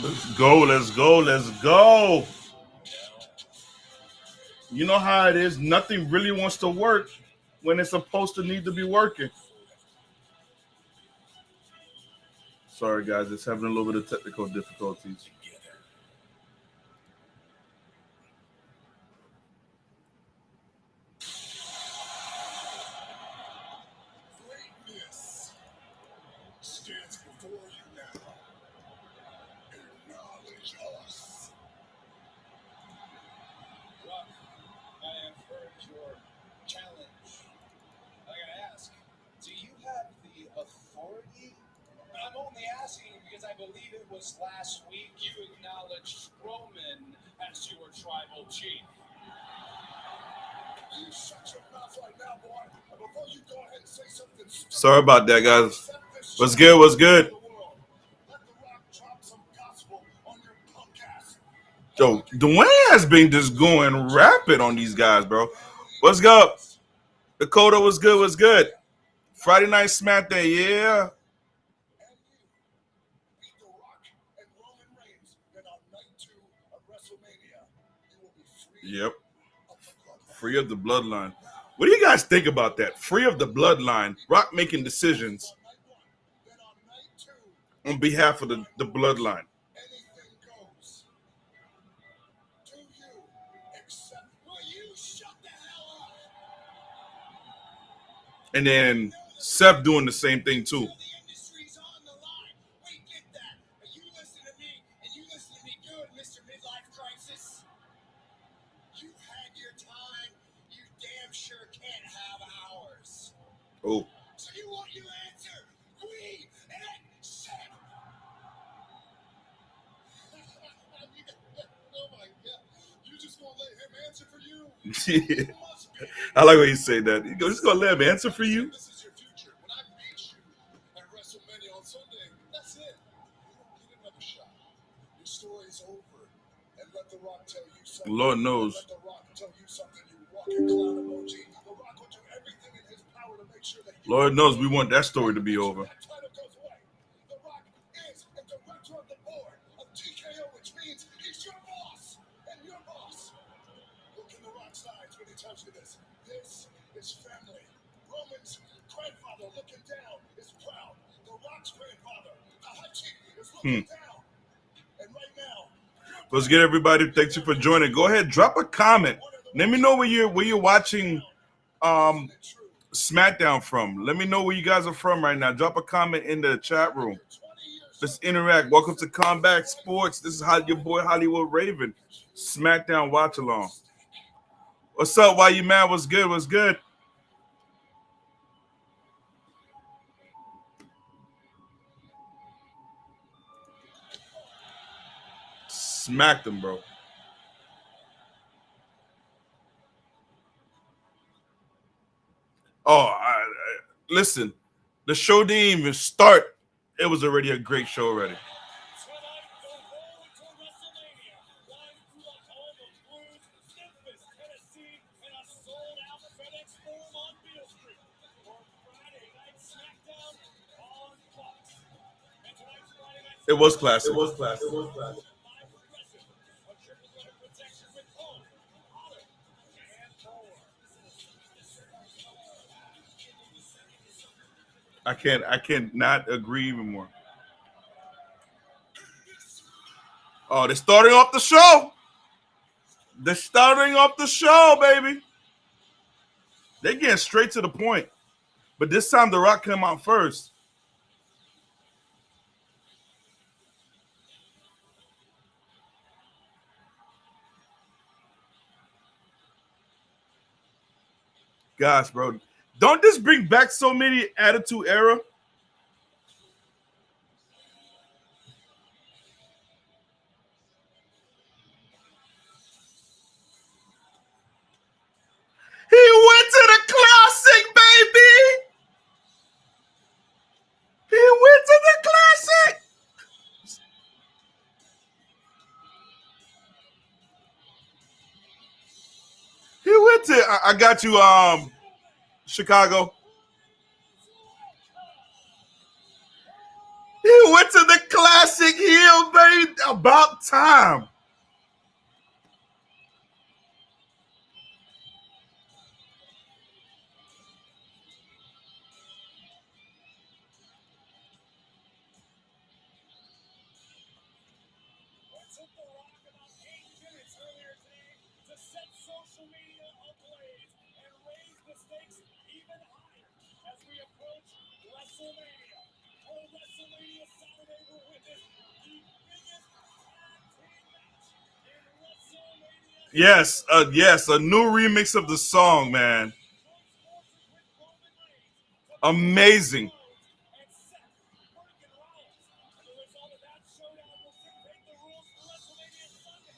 Let's go, let's go, let's go. You know how it is. Nothing really wants to work when it's supposed to need to be working. Sorry, guys, it's having a little bit of technical difficulties. Last week, you acknowledged Roman as your tribal chief. You shut your mouth right now, boy. Before you go ahead and say something. Sorry about that, guys. What's good? What's good? Yo, Dwayne has been just going rapid on these guys, bro. What's up? Dakota was good. What's good? Friday Night Smackdown, yeah. Yep. Free of the bloodline. What do you guys think about that? Free of the bloodline. Rock making decisions on behalf of the bloodline. And then Seth doing the same thing too. Oh. So you want your answer? We and Seth. Oh my God. You just won't let him answer for you? Yeah. I like when you say that. You go, just gonna let him answer for you? This is your future. When I beat you at WrestleMania on Sunday, that's it. You don't get another shot. Your story is over. And let The Rock tell you something. Lord knows. Let The Rock tell you something. You walking clown emoji. The Rock will do everything in his power to make sure that Lord knows we want that story to be over. The Rock is the director of the board of TKO, which means he's your boss and your boss. Look in The Rock's eyes when he tells you this. This is family. Roman's grandfather looking down is proud. The Rock's grandfather, the high chief, is looking down. And right now, let's get everybody. Thank you for joining. Go ahead, drop a comment. Let me know where you're watching Smackdown from. Let me know where you guys are from right now. Drop a comment in the chat room. Let's interact. Welcome to Combat Sports. This is your boy Hollywood Raven. Smackdown watch along. What's up? Why you mad? What's good? What's good? Smacked him, bro. Oh, listen. The show didn't even start. It was already a great show already. It was classic. It was classic. It was classic. I can't not agree even more. Oh, they're starting off the show. They're starting off the show, baby. They're getting straight to the point. But this time The Rock came out first. Gosh, bro. Don't this bring back so many Attitude Era? He went to the classic, baby. He went to the classic. He went to. I got you. Chicago. classic heel, baby. About time. It took The Rock about 8 minutes earlier today to set social media ablaze and raise the stakes even higher as we approach WrestleMania. On WrestleMania Saturday, we'll witness the biggest tag team match in WrestleMania. Yes, a new remix of the song, man. Joins forces with Roman Reigns to Amazing. and Seth Freaking Rollins. And the result of that showdown will dictate the rules for WrestleMania Sunday.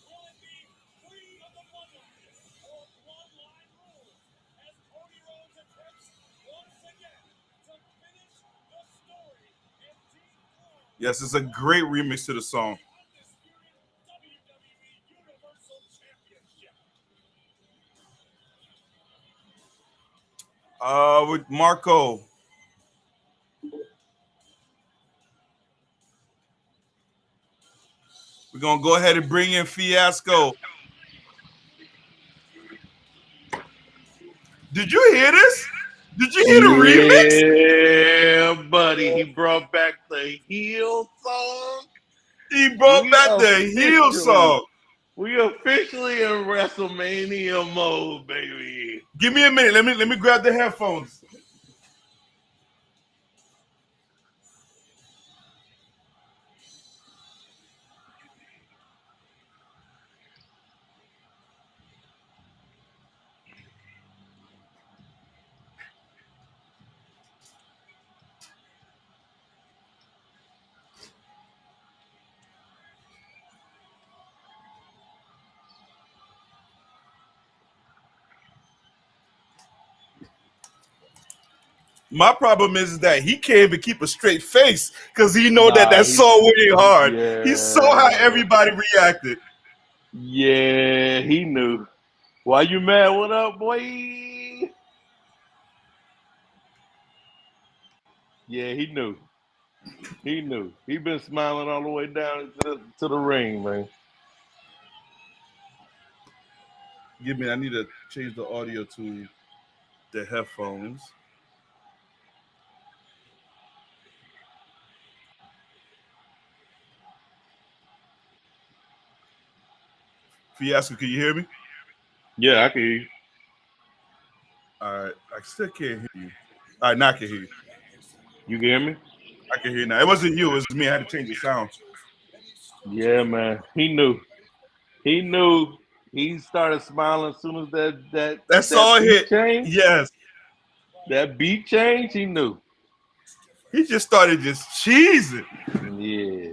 Will it be free of the bloodline or bloodline rules as Cody Rhodes attempts once again to finish the story and dethrone Yes, it's a great remix to the song. the undisputed WWE Universal Championship? With Marco. We're gonna go ahead and bring in Fiasco. Did you hear this? Did you hear the remix? Yeah, buddy. He brought back the heel song. He brought We back the heel song. we officially in WrestleMania mode, baby. Give me a minute. Let me grab the headphones. My problem is that he can't even keep a straight face because he know that Nah, song really hard. He saw how yeah, everybody reacted. yeah, he knew. Why you mad? What up, boy? Yeah, he knew. He knew. He been smiling all the way down to the ring, man. Give me. I need to change the audio to the headphones. Fiasco, can you hear me? Yeah, I can hear you. All right, I still can't hear you. All right, now I can hear you. You can hear me? I can hear you now. It wasn't you. It was me. I had to change the sound. Yeah, man. He knew. He knew. He started smiling as soon as That's that all beat hit. changed. Yes, That beat change, he knew. he just started just cheesing. Yeah.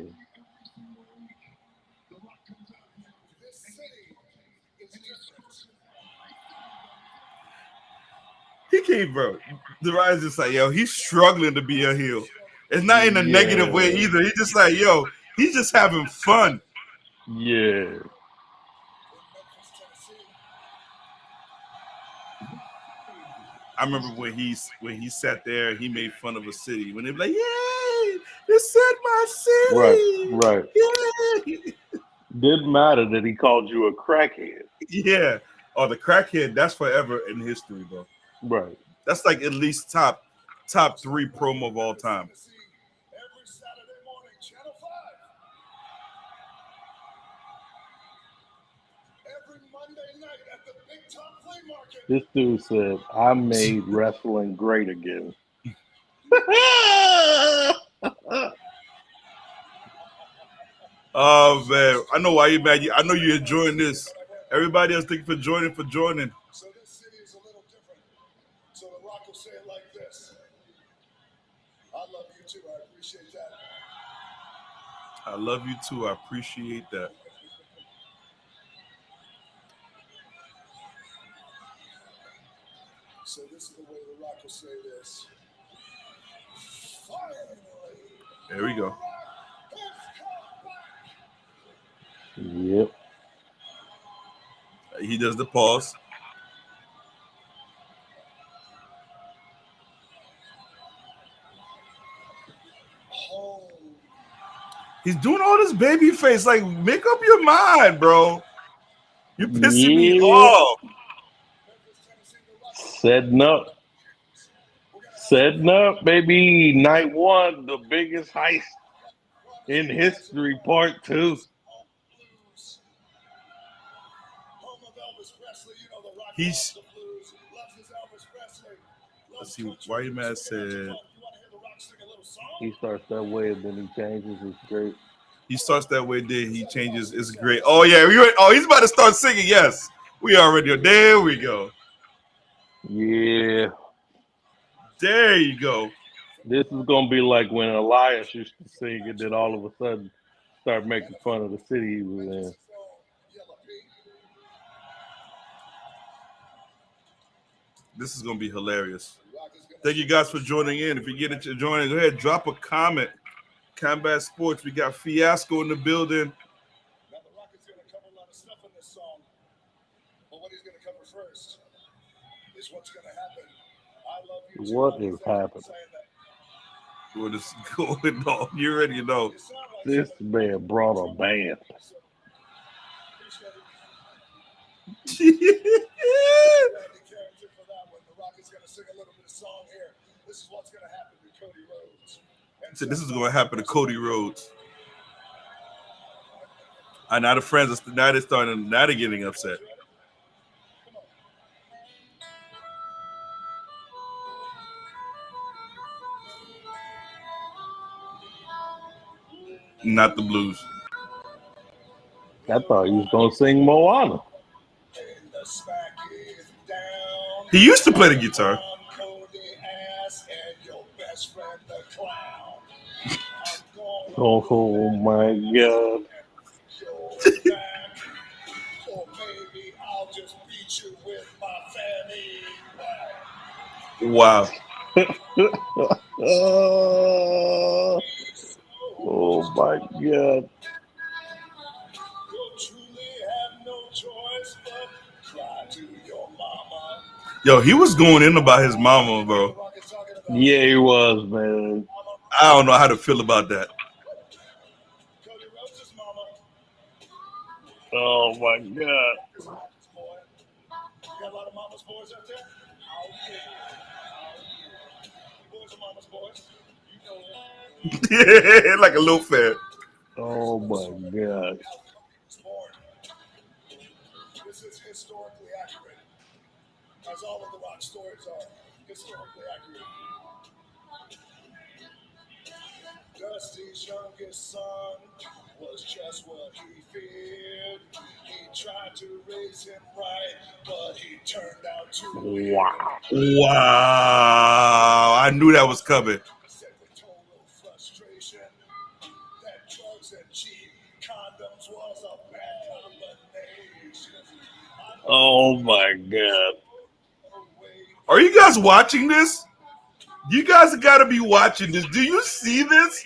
He can't, bro. The rise just like, yo, he's struggling to be a heel. It's not in a negative way Yeah. either. He's just like, yo, he's just having fun. Yeah. I remember when he sat there, he made fun of a city. When they were like, "Yay, they said my Right. city!" Right. Yay, Didn't matter that he called you a crackhead. yeah. Oh, the crackhead. That's forever in history, bro. Right. That's like at least top 3 promo of all time. Every Saturday morning, Channel 5. Every Monday night at the Big Top Flea Market. This dude said, I made wrestling great again. Oh man, I know why you're mad. I know you're enjoying this. Everybody else, thank you for joining. So this city is a little different. So The Rock will say it like this. I love you too. I appreciate that. I love you too. I appreciate that. So this is the way The Rock will say this. Finally, There we go. Yep. He does the pause. Home. He's doing all this baby face. Like, make up your mind, bro. You're pissing me Yeah, off. setting up, baby. Night one, the biggest heist in history. Part two. He's. Let's see. Why you mad? Said He starts that way and then he changes. It's great. he starts that way. Then he changes. It's great. Oh yeah. He's about to start singing. Yes. We already. There we go. Yeah, There you go. this is gonna be like when Elias used to sing and then all of a sudden start making fun of the city he was in. This is gonna be hilarious. Thank you guys for joining in. If you get it to join, go ahead, drop a comment. Combat Sports. We got Fiasco in the building. Now, The Rock is going to cover a lot of stuff in this song, but what he's going to cover first is what's going to happen. I love you too. What Rock. is Thank you for happening? saying that. What is going on? You already know. You sound like This somebody man brought a band. so appreciate it. Randy character for that one. The Rock is going to sing a little bit of song here. This is what's going to happen to Cody Rhodes. And So this is going to happen to Cody Rhodes. And now the friends are now they're getting upset. Not the blues. I thought he was gonna sing Moana. And the smack is down. He used to play the guitar. I'm Cody Ass and your best friend the clown. I'm gonna Oh my god. your back. Or maybe I'll just beat you with my fanny pack. Wow. Oh my god. You'll truly have no choice but cry to your mama. Yo, he was going in about his mama, The bro. Rock is talking about Yeah, he was, man. I don't know how to feel about that. Cody Rhodes' mama. Oh my god. Boy. You got a lot of mama's boys out there? Oh, yeah. You boys are mama's boys. You know it. Like a little fan. Oh my god. This is historically accurate, as all of the Rock stories are historically accurate. Dusty's youngest son was just what he feared. He tried to raise him right, but he turned out to Wow. Wow. I knew that was coming. said with total frustration that drugs and cheap condoms was a bad combination. Oh my god. Are you guys watching this? You guys got to be watching this. Do you see this?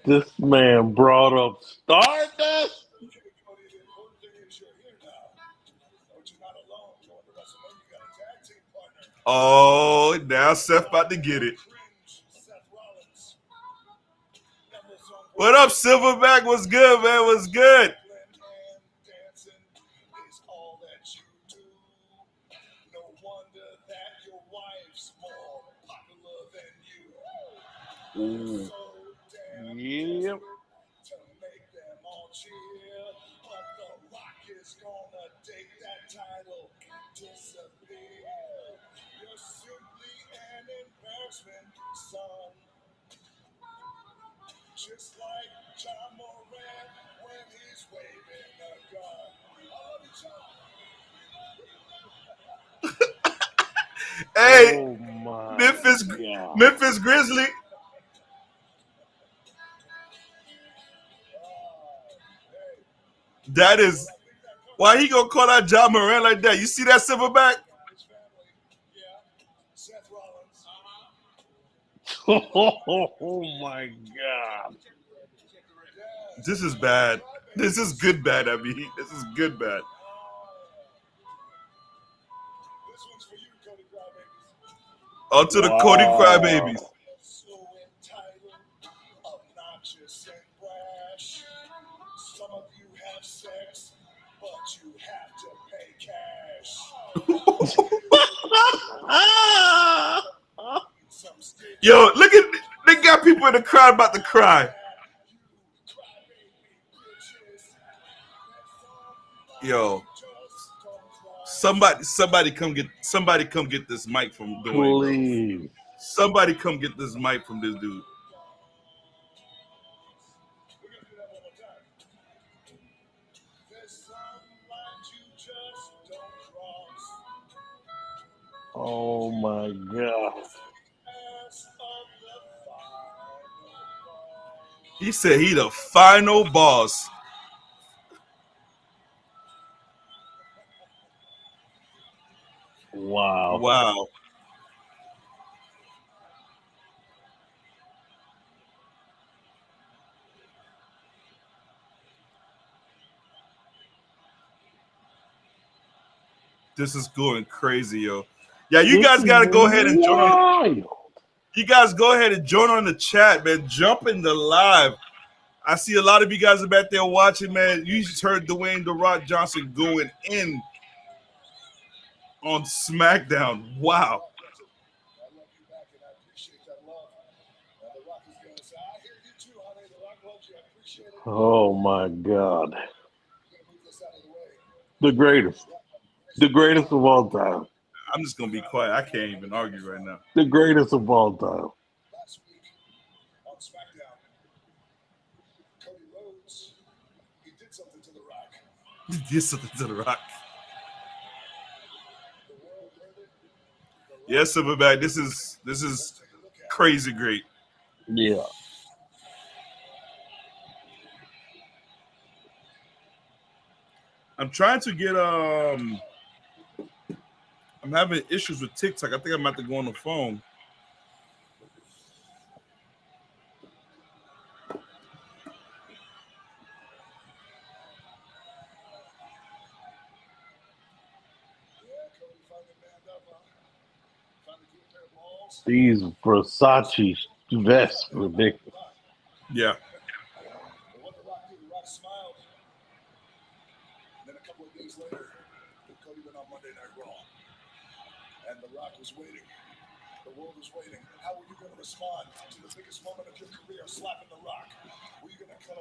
This man brought up Stardust. Oh, now Seth about to get it. What up, Silverback? What's good, man? What's good? No wonder that your wife's more popular than you. So damn Yep. to make them all cheer. But The Rock is gonna take that title, disappear. You're simply an embarrassment, son. Just like John Moran when he's waving a gun. I love you, John. Hey, Oh my Memphis, god. Memphis Grizzly. That is why he gonna call out John Moran like that. You see that, Silverback? His family, yeah. Seth Rollins. Oh my god. This is bad. This is good bad. I mean, this is good bad. This one's for you, Cody Crybabies. On to the Cody Crybabies. So entitled, obnoxious, and have sex, but you have to pay cash. Some stitches. Yo, look at they got people in the crowd about to cry. You crybaby bitches. Yo, Just don't cry. somebody come get this mic from Dwayne, bro. Please. Somebody come get this mic from this dude. We're gonna do that one more time. There's some lines you just don't cross. Oh my God. Ass of the final boss. He said he the final boss. Wow. Wow. This is going crazy, yo. Yeah, you This guys is gotta go ahead and join on. wild. You guys go ahead and join on the chat, man. Jump in the live. I see a lot of you guys are back there watching, man. You just heard Dwayne "The Rock" Johnson going in on SmackDown. Wow. I love you back and I appreciate that love. Now the Rock is gonna say, I hear you too, honey. The Rock loves you. I appreciate it. Oh my God. We're gonna move this out of the way. The greatest. The greatest of all time. I'm just gonna be quiet. I can't even argue right now. The greatest of all time. Last week on SmackDown, Cody Rhodes, he did something to The Rock. Get something to The Rock. The world heard it. The Rock, Yes, Silverback. This is let's take a look at it. crazy great. Yeah. I'm trying to get I'm having issues with TikTok. I think I'm about to go on the phone. Yeah, Cody finally manned up, huh? Finally grew a pair of balls. These Versace vests ridiculous. Yeah. But what The Rock did, The Rock smiled. And then a couple of days later, Cody went on Monday Night Raw. And The Rock was waiting. The world was waiting. How were you going to respond to the biggest moment of your career, slapping The Rock? Were you going to cut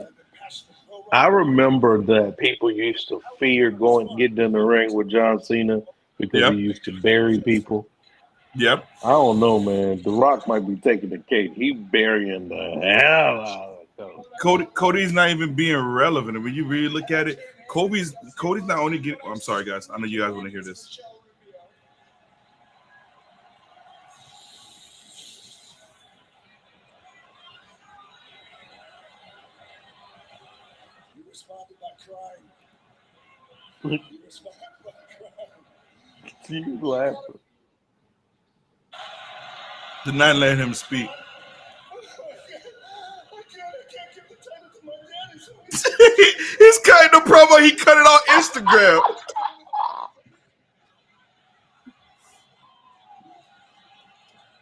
an passionate pro I wrestler? remember that people used to fear getting in the ring with John Cena because he Yep. used to bury people. Yep. I don't know, man. The Rock might be taking the cake. He burying the hell out of them. Cody's not even being relevant. And when you really look at it, Cody's not only getting. Oh, I'm sorry, guys. I know you guys want to hear this. You responded by crying. You responded by crying. You laughing. Did not let him speak. I can't give the title to my daddy. So He's cutting the promo. He cut it on Instagram.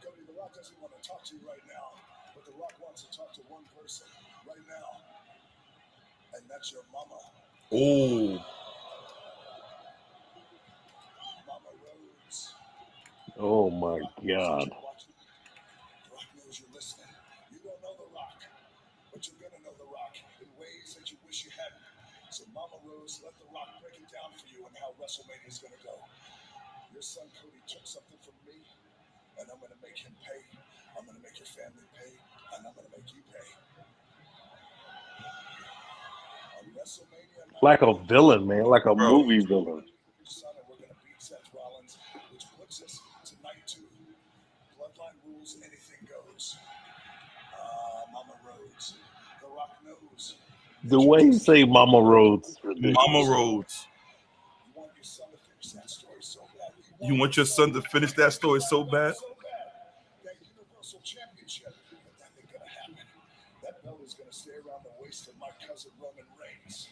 Cody, The Rock doesn't want to talk to you right now, but The Rock wants to talk to one person right now, and that's your mama, Oh, Mama Rhodes. Oh my The Rock knows that God. you're watching. The Rock knows you're listening. You don't know The Rock, but you're gonna know The Rock in ways that you wish you hadn't. So Mama Rose, let The Rock break it down for you and how WrestleMania is gonna go. Your son Cody took something from me, and I'm gonna make him pay. I'm gonna make your family pay, and I'm gonna make you pay. On WrestleMania night, Like a villain, man. Like a bro. movie villain. your son, and we're gonna beat Seth Rollins, which puts us to night 2. Bloodline rules, anything goes. Mama Rhodes. The Rock knows. The way he say Mama Rhodes is ridiculous. Mama Rhodes. You want your son to finish that story so bad. You want your son to finish that story so bad? So bad. That Universal Championship. But that ain't gonna happen. That belt is gonna stay around the waist of my cousin Roman Reigns.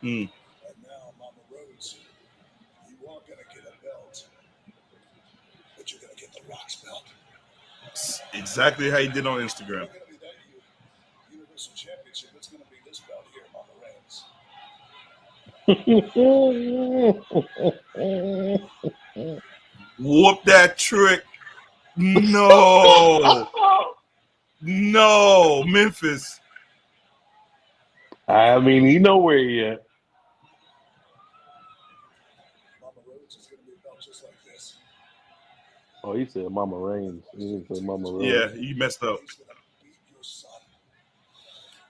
Mm. And now, Mama Rhodes, you are gonna get a belt. But you're going to get the Rock's belt. Exactly how he did on Instagram. It's going to be that Universal Championship. It's going to be this belt here, Mama Reigns. Whoop that trick. No. No, Memphis. I mean, he know where he at. Mama Rhodes is going to be a belt just like this. Oh, he said Mama Reigns. He didn't say Mama Rhodes. Yeah, you messed up. He's going to beat your son.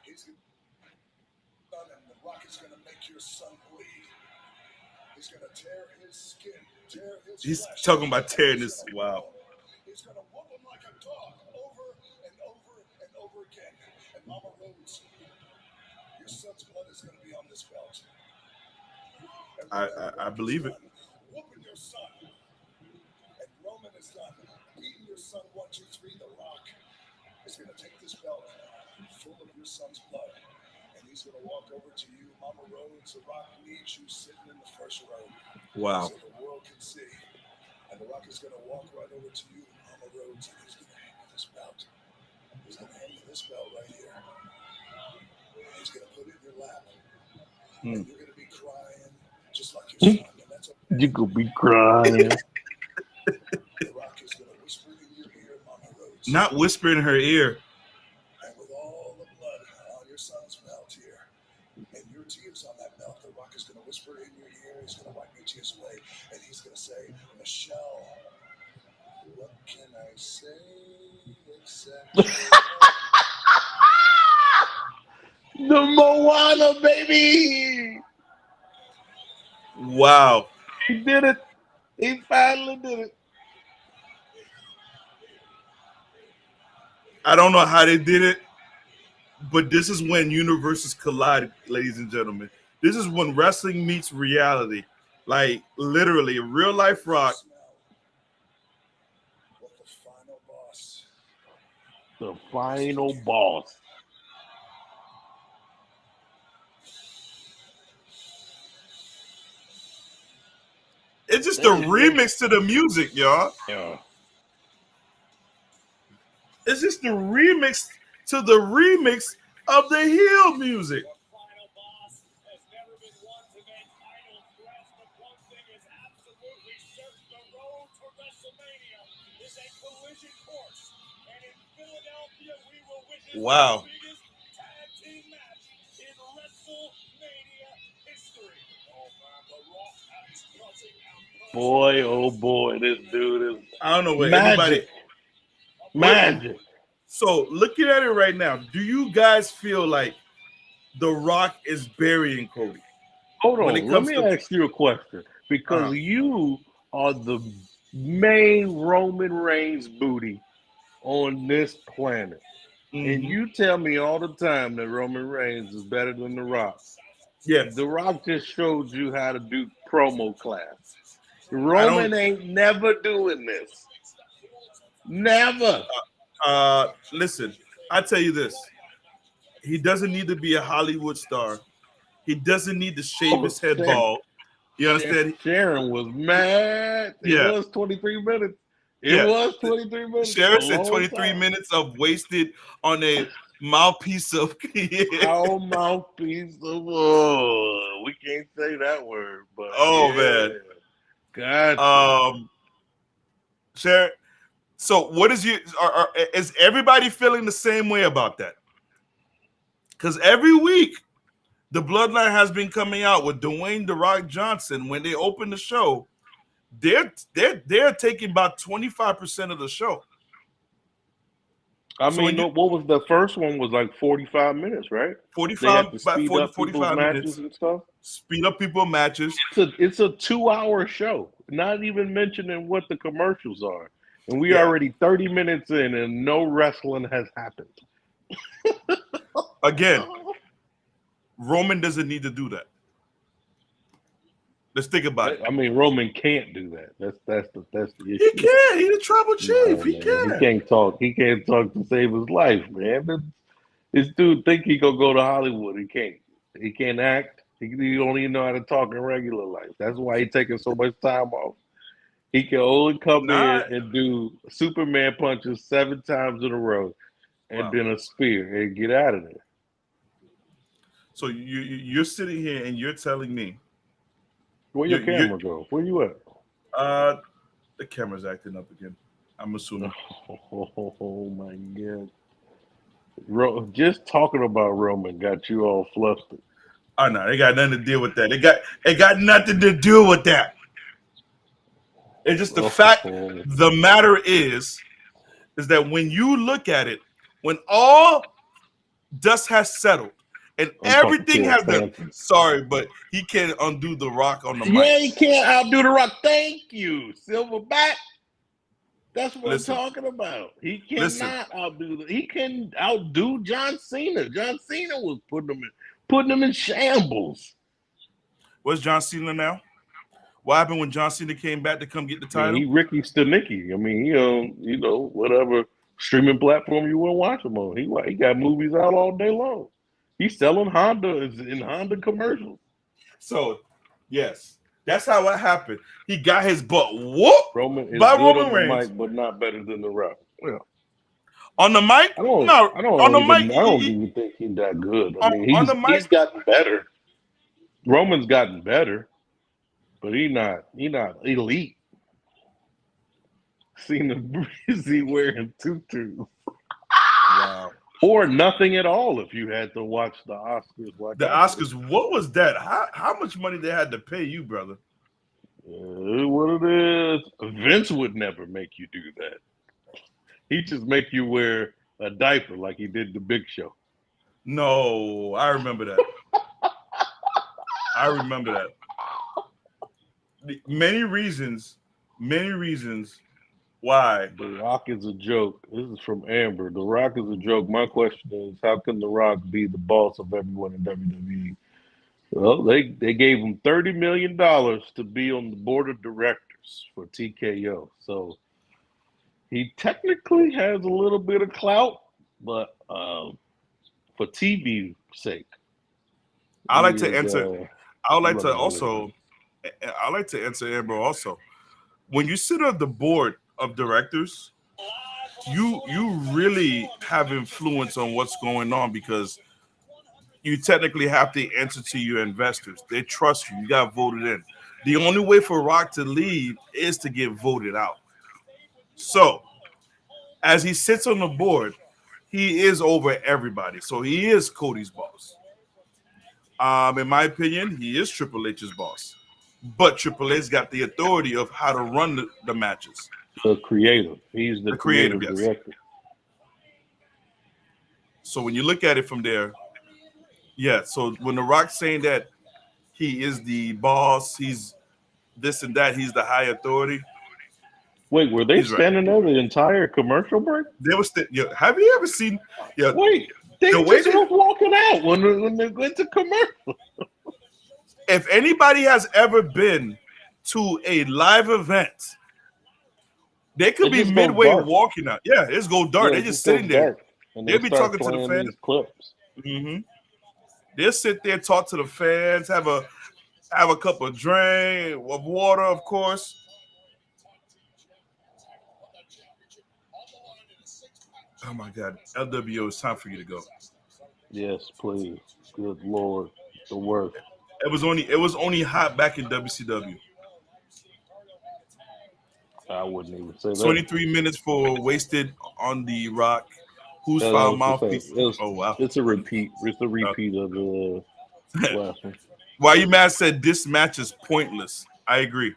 He's going to, and the Rock is going to make your son bleed. He's going to tear his skin, tear his He's flesh. talking about tearing this. Wow. He's going to whoop him like a dog over and over and over again. And Mama Rhodes, your son's blood is going to be on this belt. I believe it. Whooping your son. And Roman is done beating your son 1, 2, 3. The Rock is going to take this belt full of your son's blood. And he's going to walk over to you, Mama Rhodes. The Rock needs you sitting in the first row. Wow. So the world can see. And the Rock is going to walk right over to you, Mama Rhodes, and he's going to hand you this belt. He's going to hand you this belt right here. He's going to put it in your lap. And you're going to be crying just like your son. And that's okay. You could be crying. The Rock is going to whisper in your ear, Mama Rhodes. Not whisper in her ear. And with all the blood on your son's belt here, and your tears on that belt, the Rock is going to whisper in your ear. He's going to wipe your tears away, and he's going to say, Michelle, what can I say except The Moana, baby. Wow. He did it. He finally did it. I don't know how they did it, but this is when universes collide, ladies and gentlemen. This is when wrestling meets reality. Like, literally, real life Rock. what the final boss? The final boss. It's just a remix to the music, y'all. Yeah. It's just a remix to the remix of the heel music. The final boss has never been one to make idle threats, but one thing is absolutely certain. The road to WrestleMania is a collision course. And in Philadelphia, we will witness Wow. the biggest tag team match in WrestleMania history. Oh, man, The Rock is cutting out. Boy, oh boy, this dude is I don't know where anybody. Magic. So looking at it right now, do you guys feel like The Rock is burying Cody? Hold When on, it let comes me to- ask you a question. Because you are the main Roman Reigns booty on this planet. And Mhm. you tell me all the time that Roman Reigns is better than The Rock. Yes. The Rock just showed you how to do promo class. Roman ain't never doing this. Never. Listen, I tell you this. He doesn't need to be a Hollywood star. He doesn't need to shave his head bald. You understand? Sharon was mad. It Yeah. was 23 minutes. Yeah. It was 23 minutes. Sharon A said long 23 time. minutes of wasted on a mouthpiece of Our mouthpiece of we can't say that word, but Oh, yeah. man. Gotcha. Sharon, so what is is everybody feeling the same way about that? Because every week the Bloodline has been coming out with Dwayne "The Rock" Johnson. When they open the show, they're taking about 25% of the show. I So mean, when what was the first one was like 45 minutes, right? They had 45 to about speed 40, up people's 45 matches minutes. and stuff. Speed up people matches. It's a 2-hour show, not even mentioning what the commercials are. And we Yeah. already 30 minutes in and no wrestling has happened. Again, Roman doesn't need to do that. Let's think about it. I mean, Roman can't do that. That's the issue. He can. He's a tribal chief. No, He man. can. He can't talk. He can't talk to save his life, man. This dude think he gonna go to Hollywood. He can't. He can't act. He don't even know how to talk in regular life. That's why he taking so much time off. He can only come in Not and do Superman punches 7 times in a row, and wow. then a spear and get out of there. So you're sitting here and you're telling me Where your you camera go? Where you at? uh the camera's acting up again. I'm assuming. Oh my God! Just talking about Roman got you all flustered. Oh no, they got nothing to deal with that. It got nothing to do with that. It's just the fact. Oh, The matter is that when you look at it, when all dust has settled and I'm talking everything to a has the phantom. sorry, but he can't undo the Rock on the mic. Yeah, he can't outdo the Rock. Thank you, Silverback. That's what I'm Listen, talking about. He listen. cannot outdo. He can outdo John Cena. John Cena was putting him in shambles. Where's John Cena now? What happened when John Cena came back to come get the I mean, title? he Ricky Stenicki. I mean, whatever streaming platform you want to watch him on. He got movies out all day long. He's selling Honda in Honda commercials. So, yes, that's how it happened. He got his butt whooped Roman is by good Roman on the Reigns mic, but not better than The Rock. Well, on the mic. I don't, No, I on don't the even, mic. I don't even think he's that good. I mean, On the he's mic. gotten better. Roman's gotten better, but he not elite. Seen him busy wearing tutus Wow. or nothing at all. If you had to watch the Oscars, like The I did. Oscars. What was that? How much money they had to pay you, brother? What it is, Vince would never make you do that. He just make you wear a diaper like he did the Big Show. No, I remember that. I remember that. Many reasons why. The Rock is a joke. This is from Amber. The Rock is a joke. My question is, how can The Rock be the boss of everyone in WWE? Well, they gave him $30 million to be on the board of directors for TKO. So he technically has a little bit of clout, but for TV sake, I he like to is answer. I would like to running away. also. I like to answer Amber also. When you sit on the board of directors, you really have influence on what's going on because you technically have to answer to your investors. They trust you. You got voted in. The only way for Rock to leave is to get voted out. So, as he sits on the board, he is over everybody. So he is Cody's boss. In my opinion, he is Triple H's boss. But Triple H's got the authority of how to run the matches. The creative. He's the The creative, creative yes. director. So when you look at it from there, yeah. So when The Rock's saying that he is the boss, he's this and that, he's the high authority, Wait, were they he's right. standing there the entire commercial break? They was yeah, have you ever seen Wait, they the way just was walking out when they went to commercial. if anybody has ever been to a live event, they could It be just goes midway dark. walking out. Yeah, it's go dark. Yeah, They're it just just goes sitting there. dark. And They'll they be start talking to the playing fans. these clips. Mm-hmm. They'll sit there, talk to the fans, have a cup of drink, of water, of course. Oh my God, LWO, it's time for you to go. Yes, please. Good Lord. The worst. It was only hot back in WCW. I wouldn't even say that. 23 minutes for wasted on the Rock. Who's That foul was the same. mouthpiece? Oh wow. It's a repeat. It's a repeat of the last one. Why you mad said this match is pointless? I agree.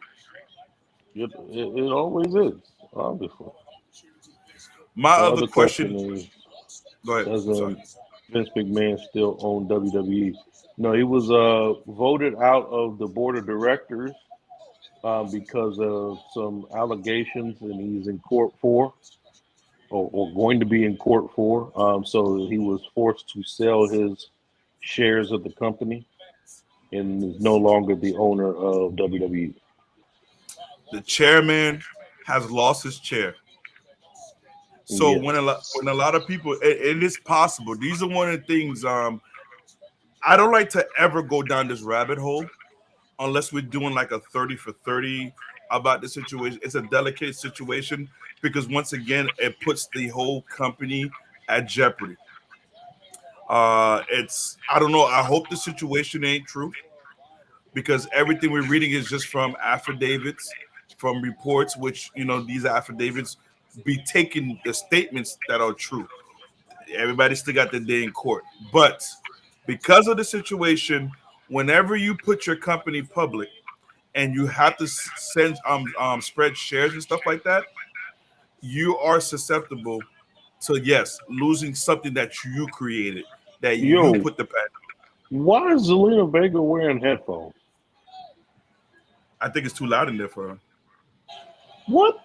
It always is, obviously. My The other other question question. is, Go ahead. does Sorry. Vince McMahon still own WWE? No, he was voted out of the board of directors because of some allegations, and he's in court for, or going to be in court for. So he was forced to sell his shares of the company and is no longer the owner of WWE. The chairman has lost his chair. So Yes. when a lot of people, it is possible. These are one of the things. I don't like to ever go down this rabbit hole unless we're doing like a 30 for 30 about the situation. It's a delicate situation because once again, it puts the whole company at jeopardy. It's I don't know. I hope the situation ain't true because everything we're reading is just from affidavits, from reports, which these affidavits be taking the statements that are true. Everybody still got their day in court, but because of the situation, whenever you put your company public and you have to send spread shares and stuff like that, you are susceptible to losing something that you created, that you Yo, put the pen. why is Zelina Vega wearing headphones? I think it's too loud in there for her. What?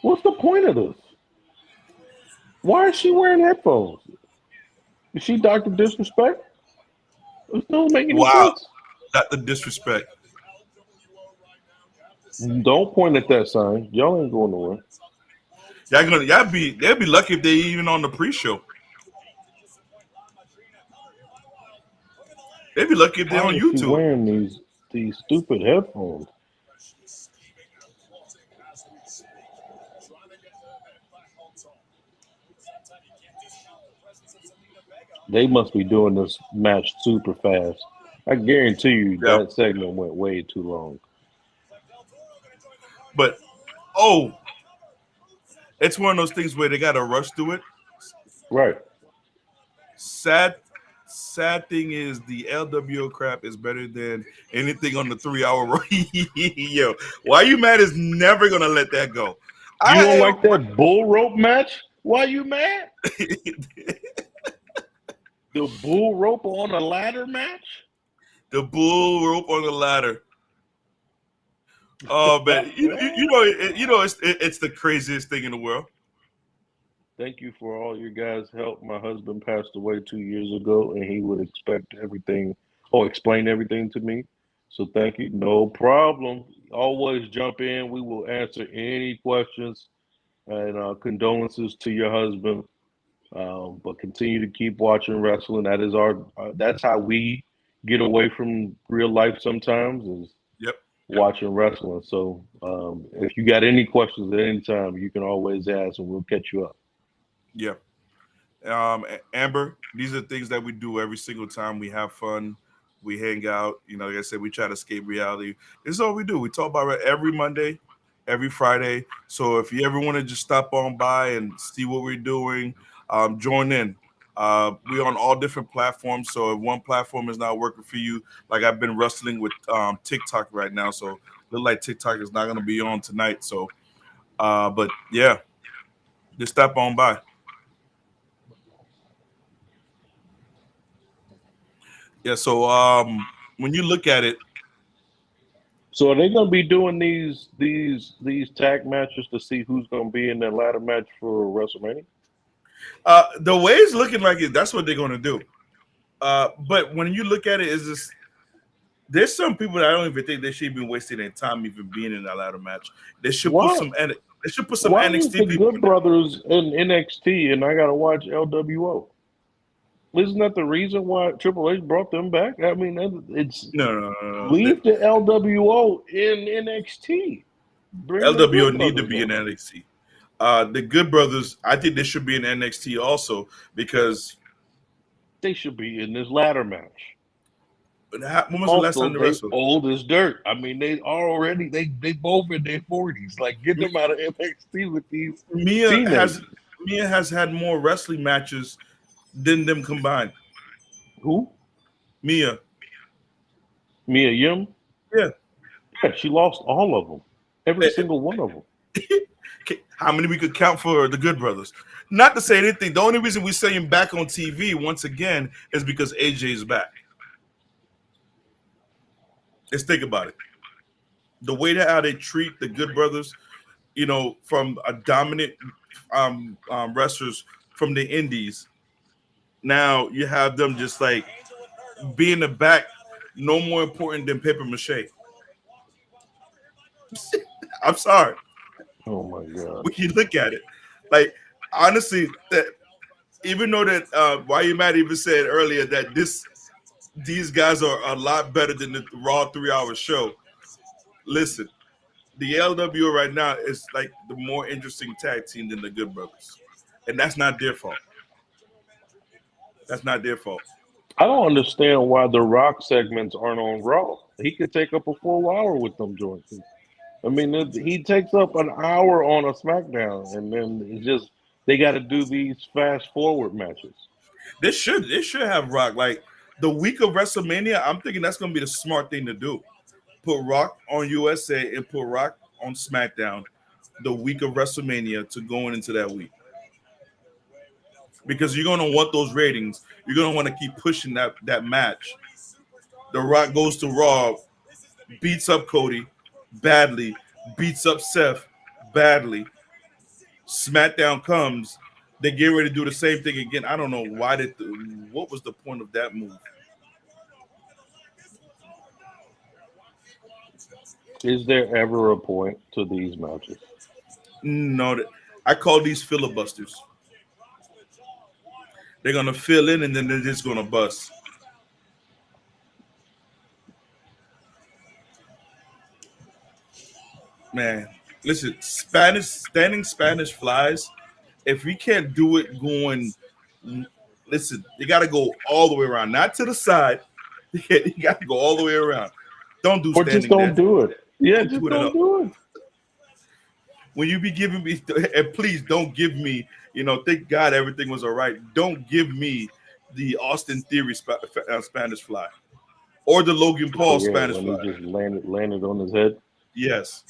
What's the point of this? Why is she wearing headphones? Is she Dr. Disrespect? It doesn't make any Wow, sense. not the disrespect. Don't point at that sign. Y'all ain't going nowhere. They'll be lucky if they even on the pre-show. They'd be lucky if they're Why on is she YouTube. wearing these stupid headphones? They must be doing this match super fast. I guarantee you Yeah, that segment went way too long. but oh, it's one of those things where they got to rush through it. Right. Sad, sad thing is the LWO crap is better than anything on the 3 hour. Yo, why you mad is never gonna let that go. You I don't am like that bull rope match? Why you mad? The bull rope on a ladder match? the bull rope on the ladder. Oh man, it's the craziest thing in the world. Thank you for all your guys' help. My husband passed away 2 years ago, and he would explain everything to me. So thank you. No problem. Always jump in. We will answer any questions, and condolences to your husband. But continue to keep watching wrestling. That is that's how we get away from real life sometimes, is Yep, yep, watching wrestling. So if you got any questions at any time, you can always ask, and we'll catch you up. yep. Amber, these are things that we do every single time. We have fun, we hang out. Like I said, we try to escape reality. This is all we do. We talk about it every Monday, every Friday. So if you ever want to just stop on by and see what we're doing, join in. We're on all different platforms. So if one platform is not working for you, like I've been wrestling with TikTok right now, so look like TikTok is not going to be on tonight. So, but yeah, just stop on by. Yeah. So when you look at it, So are they going to be doing these tag matches to see who's going to be in that ladder match for WrestleMania? the way it's looking like it, that's what they're going to do. But when you look at it, is this? There's some people that I don't even think they should be wasting their time even being in that ladder match. They should put Why? some. They should put some Why is the NXT people Good in there. Brothers in NXT and I got to watch LWO? Isn't that the reason why Triple H brought them back? I mean, it's No, no, no, no, no. leave the LWO in NXT. Bring the LWO Good need to Brothers be in in. NXT. The Good Brothers, I think they should be in NXT also because They should be in this ladder match. when was the last Also, time they they wrestled? old as dirt. I mean, they both in their 40s. Like, get them out of NXT with these Mia has teenagers. Mia has had more wrestling matches than them combined. Who? Mia, Mia Yim? yeah. Yeah, she lost all of them. Every single one of them. How many we could count for the Good Brothers? Not to say anything. The only reason we see him back on TV once again is because AJ is back. Let's think about it. The way that how they treat the Good Brothers, from a dominant wrestlers from the Indies. Now you have them just like being the back, no more important than paper mache. I'm sorry. Oh my God. When you look at it, like honestly, that even though that why you might even said earlier that this these guys are a lot better than the Raw 3 hour show. Listen, the LWO right now is like the more interesting tag team than the Good Brothers, and that's not their fault. That's not their fault. I don't understand why the Rock segments aren't on Raw. He could take up a full hour with them joints. I mean, he takes up an hour on a SmackDown, and then it's just they got to do these fast forward matches. They should have Rock like the week of WrestleMania. I'm thinking that's gonna be the smart thing to do. Put Rock on USA and put Rock on SmackDown the week of WrestleMania to going into that week. Because you're gonna want those ratings. You're gonna want to keep pushing that match. The Rock goes to Raw, beats up Cody badly, beats up Seth badly. SmackDown comes, they get ready to do the same thing again. I don't know why did what was the point of that move? Is there ever a point to these matches? No, I call these filibusters. They're gonna fill in and then they're just gonna bust. Man, listen, Spanish standing Spanish flies. If we can't do it going, listen, you got to go all the way around, not to the side. You got to go all the way around. Don't do Or just standing don't there. do it. Yeah, Don't just do it at don't all. do it. When you be giving me, and please don't give me, thank God everything was all right. Don't give me the Austin Theory Spanish fly or the Logan Oh Paul yeah, Spanish when he fly. just landed on his head, Yes.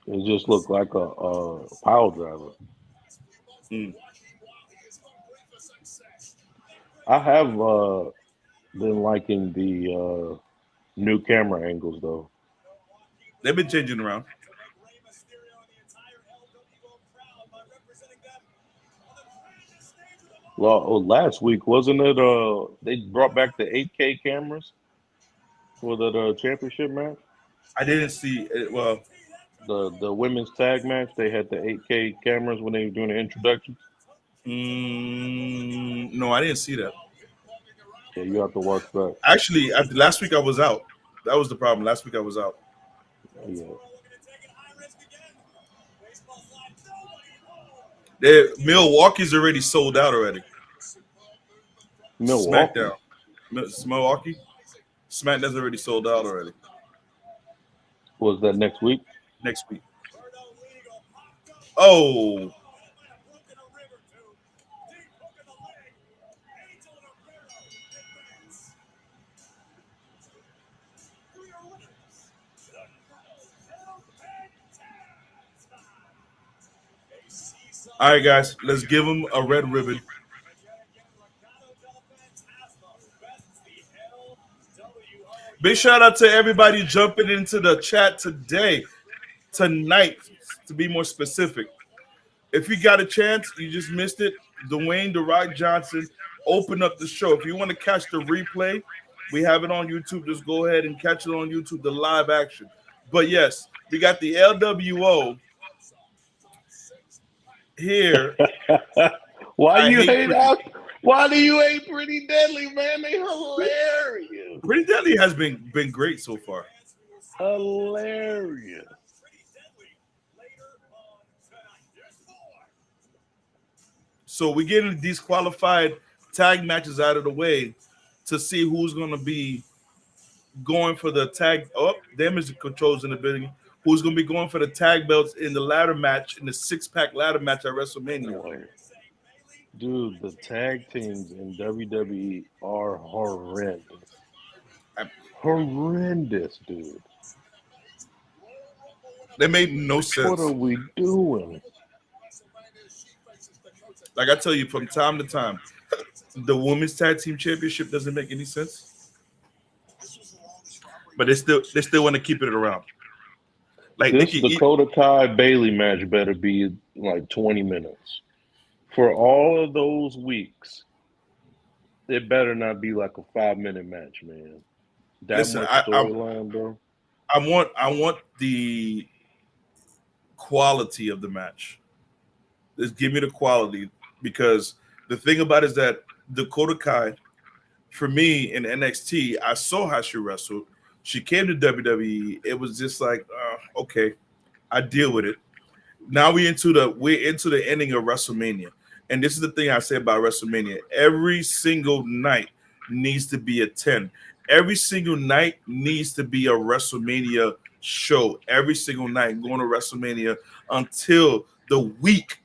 it just looked like a pile driver. Mm. I have been liking the new camera angles though. They've been changing around. Last week wasn't it? They brought back the 8K cameras for the championship match. I didn't see it. Well, The women's tag match. They had the 8K cameras when they were doing the introductions. no, I didn't see that. Yeah, you have to watch that. Actually, last week I was out. That was the problem. Last week I was out. Yeah, Milwaukee's already sold out already. Milwaukee SmackDown. Milwaukee. SmackDown's already sold out already. was that next week. Next week. Oh, all right, guys. Let's give them a red ribbon. Big shout out to everybody jumping into the chat tonight, to be more specific. If you got a chance, you just missed it. Dwayne The Rock Johnson opened up the show. If you want to catch the replay, we have it on YouTube. Just go ahead and catch it on YouTube, the live action. But yes, we got the LWO here. Why I you hate hate us? Why do you hate Pretty Deadly, man? They hilarious. Pretty Deadly has been great so far. Hilarious. So we're getting these qualified tag matches out of the way to see who's going to be going for the tag. Oh, damage controls in the building. Who's going to be going for the tag belts in the ladder match, in the 6-pack ladder match at WrestleMania? Dude, the tag teams in WWE are horrendous. Horrendous, dude. They made no sense. What are we doing? Like I tell you, from time to time, the women's tag team championship doesn't make any sense. But they still want to keep it around. Like This Dakota Kai Bailey match better be like 20 minutes. For all of those weeks, it better not be like a 5-minute match, man. That Listen, much storyline, bro. I want the quality of the match. Just give me the quality, because the thing about it is that Dakota Kai for me in NXT, I saw how she wrestled. She came to WWE. It was just like, okay, I deal with it. Now we're into the ending of WrestleMania, and this is the thing I say about WrestleMania. Every single night needs to be a 10. Every single night needs to be a WrestleMania show. Every single night going to WrestleMania until the week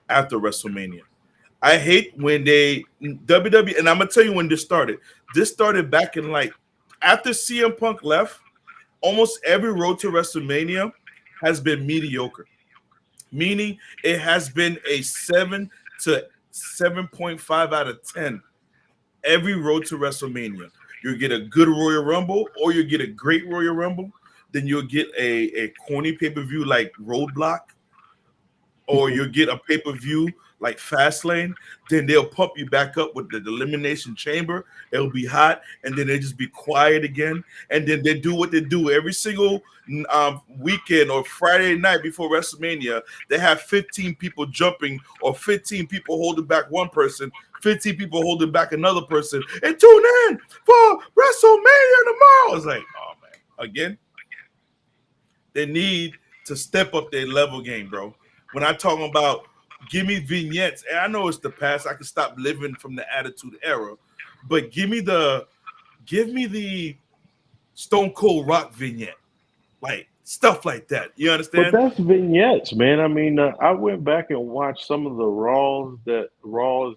after WrestleMania. I hate when they WWE, and I'm gonna tell you when this started. This started back in like after CM Punk left. Almost every road to WrestleMania has been mediocre, meaning it has been a 7 to 7.5 out of 10. Every road to WrestleMania, you get a good Royal Rumble, or you get a great Royal Rumble. Then you'll get a corny pay per view like Roadblock, or you'll get a pay per view like Fastlane. Then they'll pump you back up with the Elimination Chamber. It'll be hot, and then they just be quiet again. And then they do what they do every single weekend or Friday night before WrestleMania. They have 15 people jumping, or 15 people holding back one person, 15 people holding back another person, and tune in for WrestleMania tomorrow. It's like, oh man, again, they need to step up their level game, bro. When I talk about give me vignettes, and I know it's the past, I can stop living from the Attitude Era, but give me the Stone Cold Rock vignette, like stuff like that. You But understand? that's vignettes, man. I mean, I went back and watched some of the Raws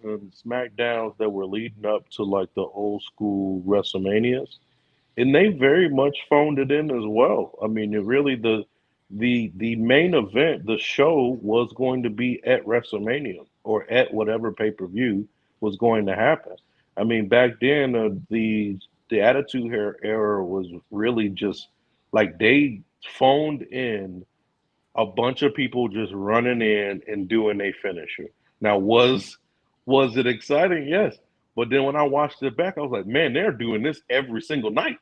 and Smackdowns that were leading up to like the old school WrestleManias, and they very much phoned it in as well. I mean, it really the main event, the show was going to be at WrestleMania or at whatever pay per view was going to happen. I mean, back then the Era was really just like they phoned in a bunch of people just running in and doing a finisher. Now, was it exciting? Yes. But then when I watched it back, I was like, man, they're doing this every single night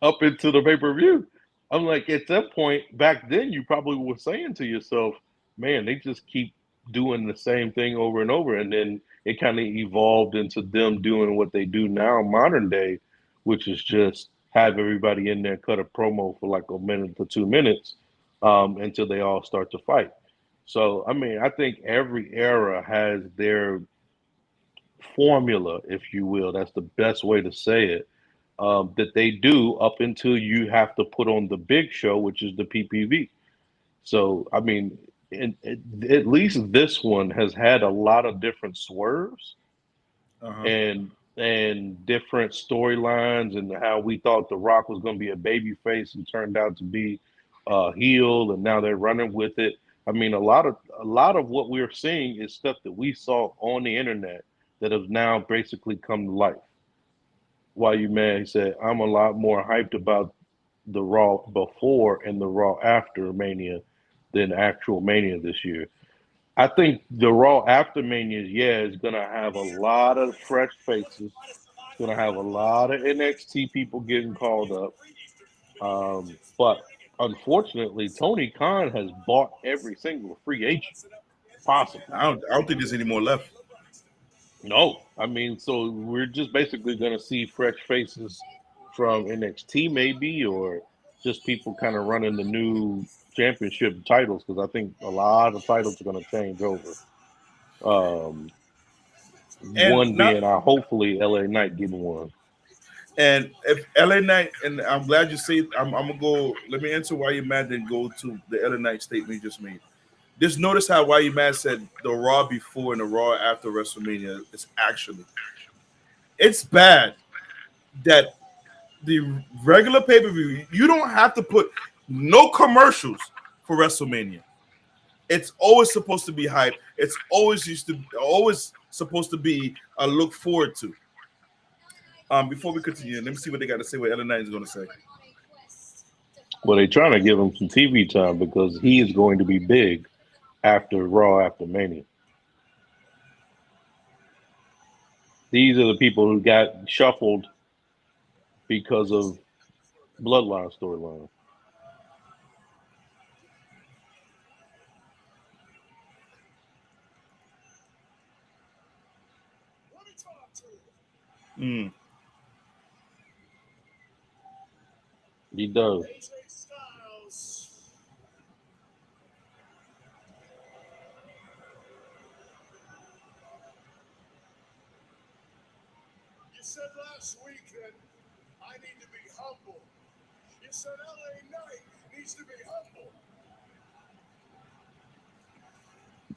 up into the pay per view. I'm like, at that point back then, you probably were saying to yourself, man, they just keep doing the same thing over and over. And then it kind of evolved into them doing what they do now, modern day, which is just have everybody in there cut a promo for like a minute to 2 minutes until they all start to fight. So, I mean, I think every era has their formula, if you will. That's the best way to say it that they do up until you have to put on the big show, which is the PPV. So, I mean, at least this one has had a lot of different swerves Uh-huh. and different storylines, and how we thought The Rock was going to be a baby face and turned out to be a heel, and now they're running with it. I mean, a lot of what we're seeing is stuff that we saw on the internet that has now basically come to life. Why you mad? He said, I'm a lot more hyped about the Raw before and the Raw after Mania than actual Mania this year. I think the Raw after Mania, yeah, is going to have a lot of fresh faces. It's going to have a lot of NXT people getting called up. But unfortunately, Tony Khan has bought every single free agent possible. I don't think there's any more left. No, I mean, so we're just basically going to see fresh faces from NXT, maybe, or just people kind of running the new championship titles, because I think a lot of titles are going to change over. Um, And one not being hopefully LA Knight getting one. and if LA Knight, and I'm glad you say I'm gonna go. Let me answer why you're mad. Then go to the LA Knight statement you just made. Just notice how why you mad said the Raw before and the Raw after WrestleMania is actually it's bad that the regular pay per view you don't have to put no commercials for WrestleMania. It's always supposed to be hype. It's always supposed to be a look forward to. Before we continue, let me see what they got to say. What Ellen Knight is going to say. Well, they're trying to give him some TV time because he is going to be big after Raw after Mania. These are the people who got shuffled because of Bloodline storyline. Let me talk to you. Mm. He does. AJ Styles. You said last week that I need to be humble. You said LA Knight needs to be humble.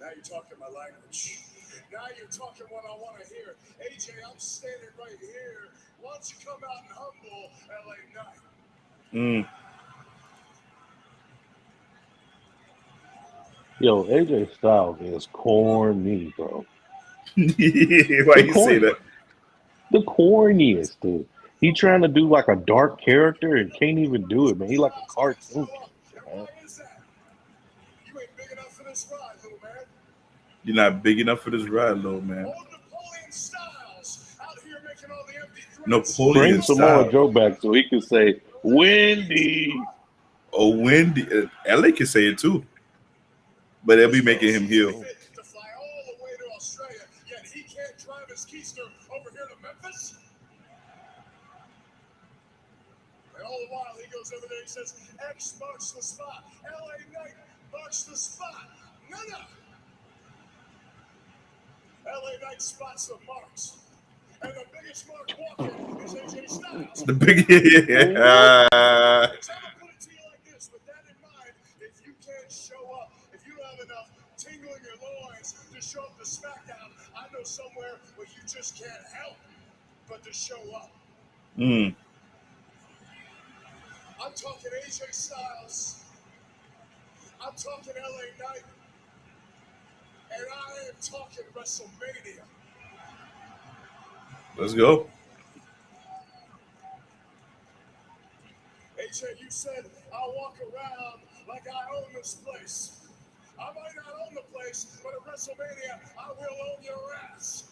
Now you're talking my language. Now you're talking what I want to hear. AJ, I'm standing right here. Why don't you come out and humble LA Knight? Mm. Yo, AJ Styles is corny, bro. Why The you say corny, that? the corniest, dude. He trying to do like a dark character and can't even do it, man. He like a cartoon character, And man. why is that? You ain't big enough for this ride, little man. You're not big enough for this ride, little man. Old Napoleon Styles out here making all the empty threats. Bring Napoleon Samoa style. Joe back so he can say, Wendy. Oh, Wendy. LA can say it too, but they'll be making him heel. To fly all the way to Australia, yet he can't drive his keister over here to Memphis. And all the while he goes over there, he says, X marks the spot. LA Knight marks the spot. No. LA Knight spots the marks. And the biggest mark walking is AJ Styles. The big. What? So I'm gonna put it to you like this, with that in mind, if you can't show up, if you don't have enough tingle in your loins to show up to Smackdown, I know somewhere where you just can't help but to show up. Mm. I'm talking AJ Styles. I'm talking LA Knight. And I am talking WrestleMania. Let's go. AJ, you said I'll walk around like I own this place. I might not own the place, but at WrestleMania, I will own your ass.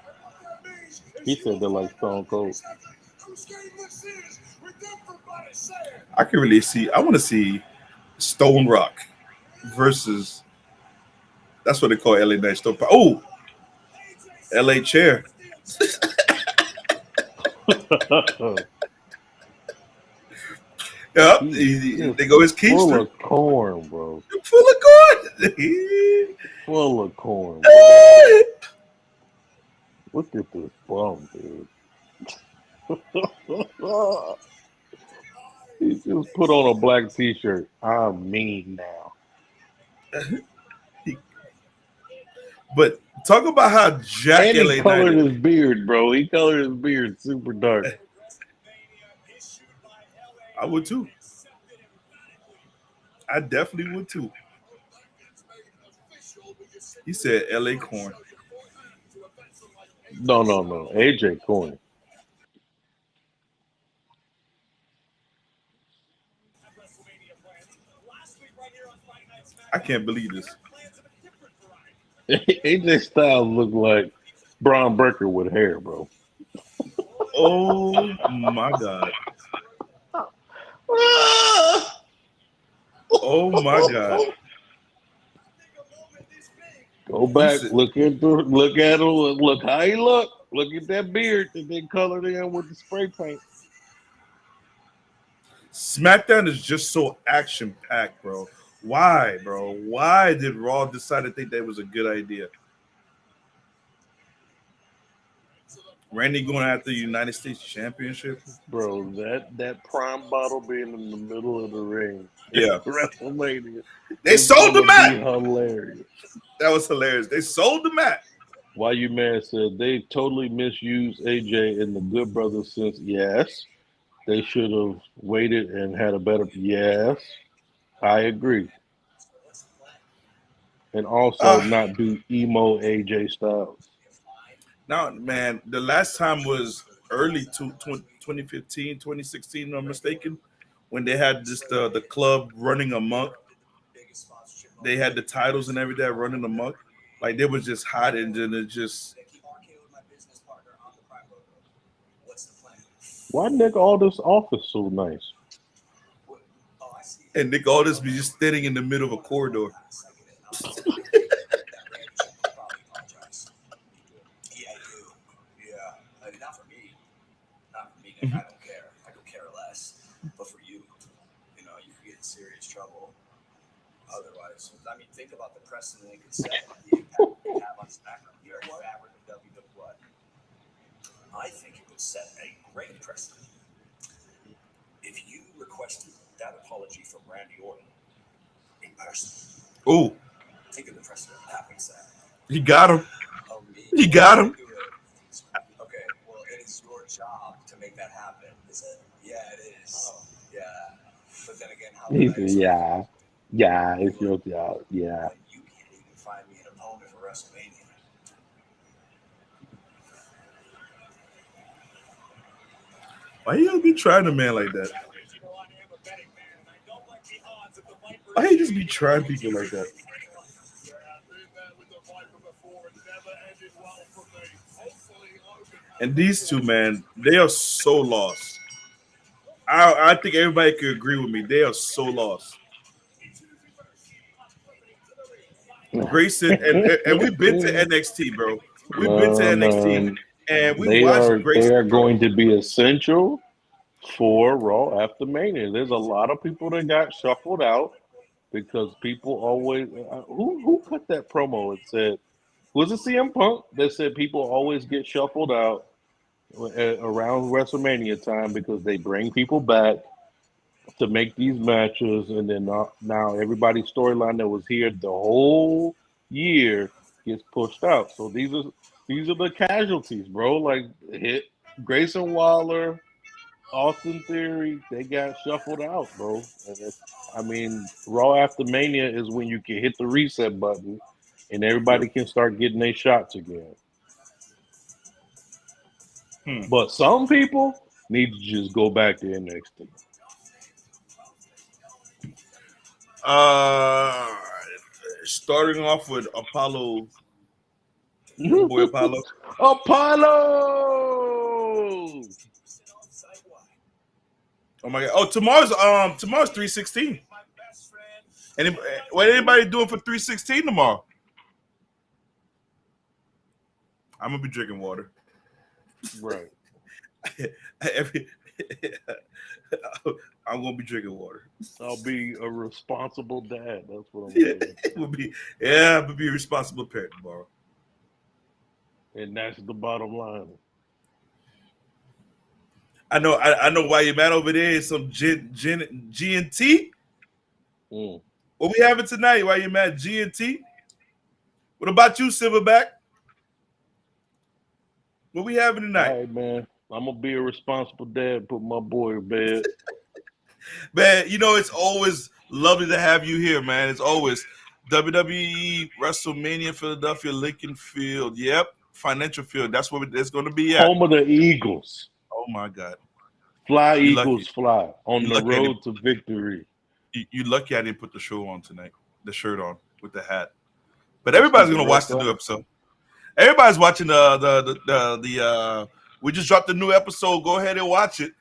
And what that means is He you said that will like find Stone out Cold. exactly whose game this is with everybody saying. I can really see. I want to see Stone Rock versus. That's what they call LA Knight Stone. Oh, LA Chair. Yep, He's just they go his full keister. of corn, bro. Full of corn. Full of corn, bro. Look at this bum, dude. He just put on a black t-shirt. I'm mean now. But talk about how Jack And he LA Knight colored is. his beard, bro. He colored his beard super dark. I would too. I definitely would too. He said LA corn. No. AJ corny. I can't believe this. AJ Styles look like Braun Breaker with hair, bro. Oh my God. Oh my God. Go He back, said look at him, look how he look. Look at that beard that they colored in with the spray paint. SmackDown is just so action packed, bro. Why, bro? Why did Raw decide to think that was a good idea? Randy going after the United States Championship? Bro, that prime bottle being in the middle of the ring at Yeah. WrestleMania They is sold the gonna be mat. hilarious. That was hilarious. They sold the mat. Why you mad said they totally misused AJ and the Good Brothers since yes. They should have waited and had a better yes. I agree. And also Ah, not do emo AJ Styles. now, man, the last time was early 2015, 2016, if I'm mistaken, when they had this the club running amok. They had the titles and everything running amok. Like they was just hot and then it just Why Nick Aldis office so nice? and Nick Aldis be just standing in the middle of a corridor. serious trouble otherwise. I mean, think about the precedent it could set, the impact it could have on Smackdown, the fabric of WWE. I think it would set a great precedent if you requested that apology from Randy Orton in person. Ooh, Think of the precedent that happens that. he got him. Oh, me? He got him. Okay, well, it is your job to make that happen. Is it? Yeah, it is. Oh, yeah. But then again, how He could I said, expect yeah, it's your job. Yeah. when you can't even find me an opponent for WrestleMania? Why you gonna be trying a man like that? Why you just be trying people like that? And these two, man, they are so lost. I think everybody could agree with me. They are so lost. Grayson and we've been to NXT, bro. We've been to NXT Man, and we they watched are Grayson, bro. going to be essential for Raw after Mania. There's a lot of people that got shuffled out because people always who cut that promo. It said, was it CM Punk that said people always get shuffled out around WrestleMania time because they bring people back to make these matches, and then now everybody's storyline that was here the whole year gets pushed out. So these are the casualties, bro. Like hit Grayson Waller, Austin Theory, they got shuffled out, bro. And I mean, Raw after Mania is when you can hit the reset button, and Yep. everybody can start getting their shots again. Hmm. But some people need to just go back to NXT. Uh, Starting off with Apollo, your boy Apollo. Apollo! Oh my god! Oh, tomorrow's 316. What anybody doing for 316 tomorrow? I'm gonna be drinking water. Right. Every, I'm gonna be drinking water. I'll be a responsible dad. That's what I'm Yeah, gonna do. it will be. Yeah, I'm gonna be a responsible parent tomorrow. And that's the bottom line. I know why you're mad over there. Is some G and T. Mm. What we having tonight? Why you mad? G and T. What about you, Silverback? What we having tonight? All right, man. I'm gonna be a responsible dad. Put my boy to bed. Man, you know, it's always lovely to have you here, man. It's always WWE WrestleMania Philadelphia Lincoln Field. Yep, financial field. That's where it's going to be at. Home of the Eagles. Oh my God, Fly, you lucky. Eagles, fly. On You the lucky I road didn't. to victory. You lucky I didn't put the show on tonight. The shirt on with the hat. But Let's everybody's keep it going to real, watch the new episode. Everybody's watching the. We just dropped the new episode. Go ahead and watch it.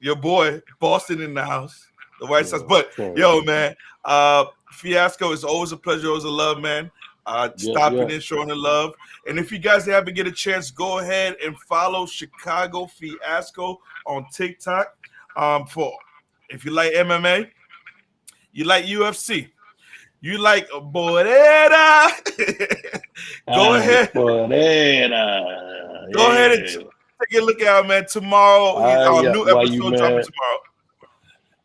Your boy Boston in the house, the White Sox. But yo, man, Fiasco is always a pleasure, always a love, man. Stopping in, showing the love. And if you guys haven't get a chance, go ahead and follow Chicago Fiasco on TikTok. For if you like MMA, you like UFC, you like Borera, go ahead. Go ahead and take a look at it, man. Tomorrow, our new Why you episode dropping mad? tomorrow.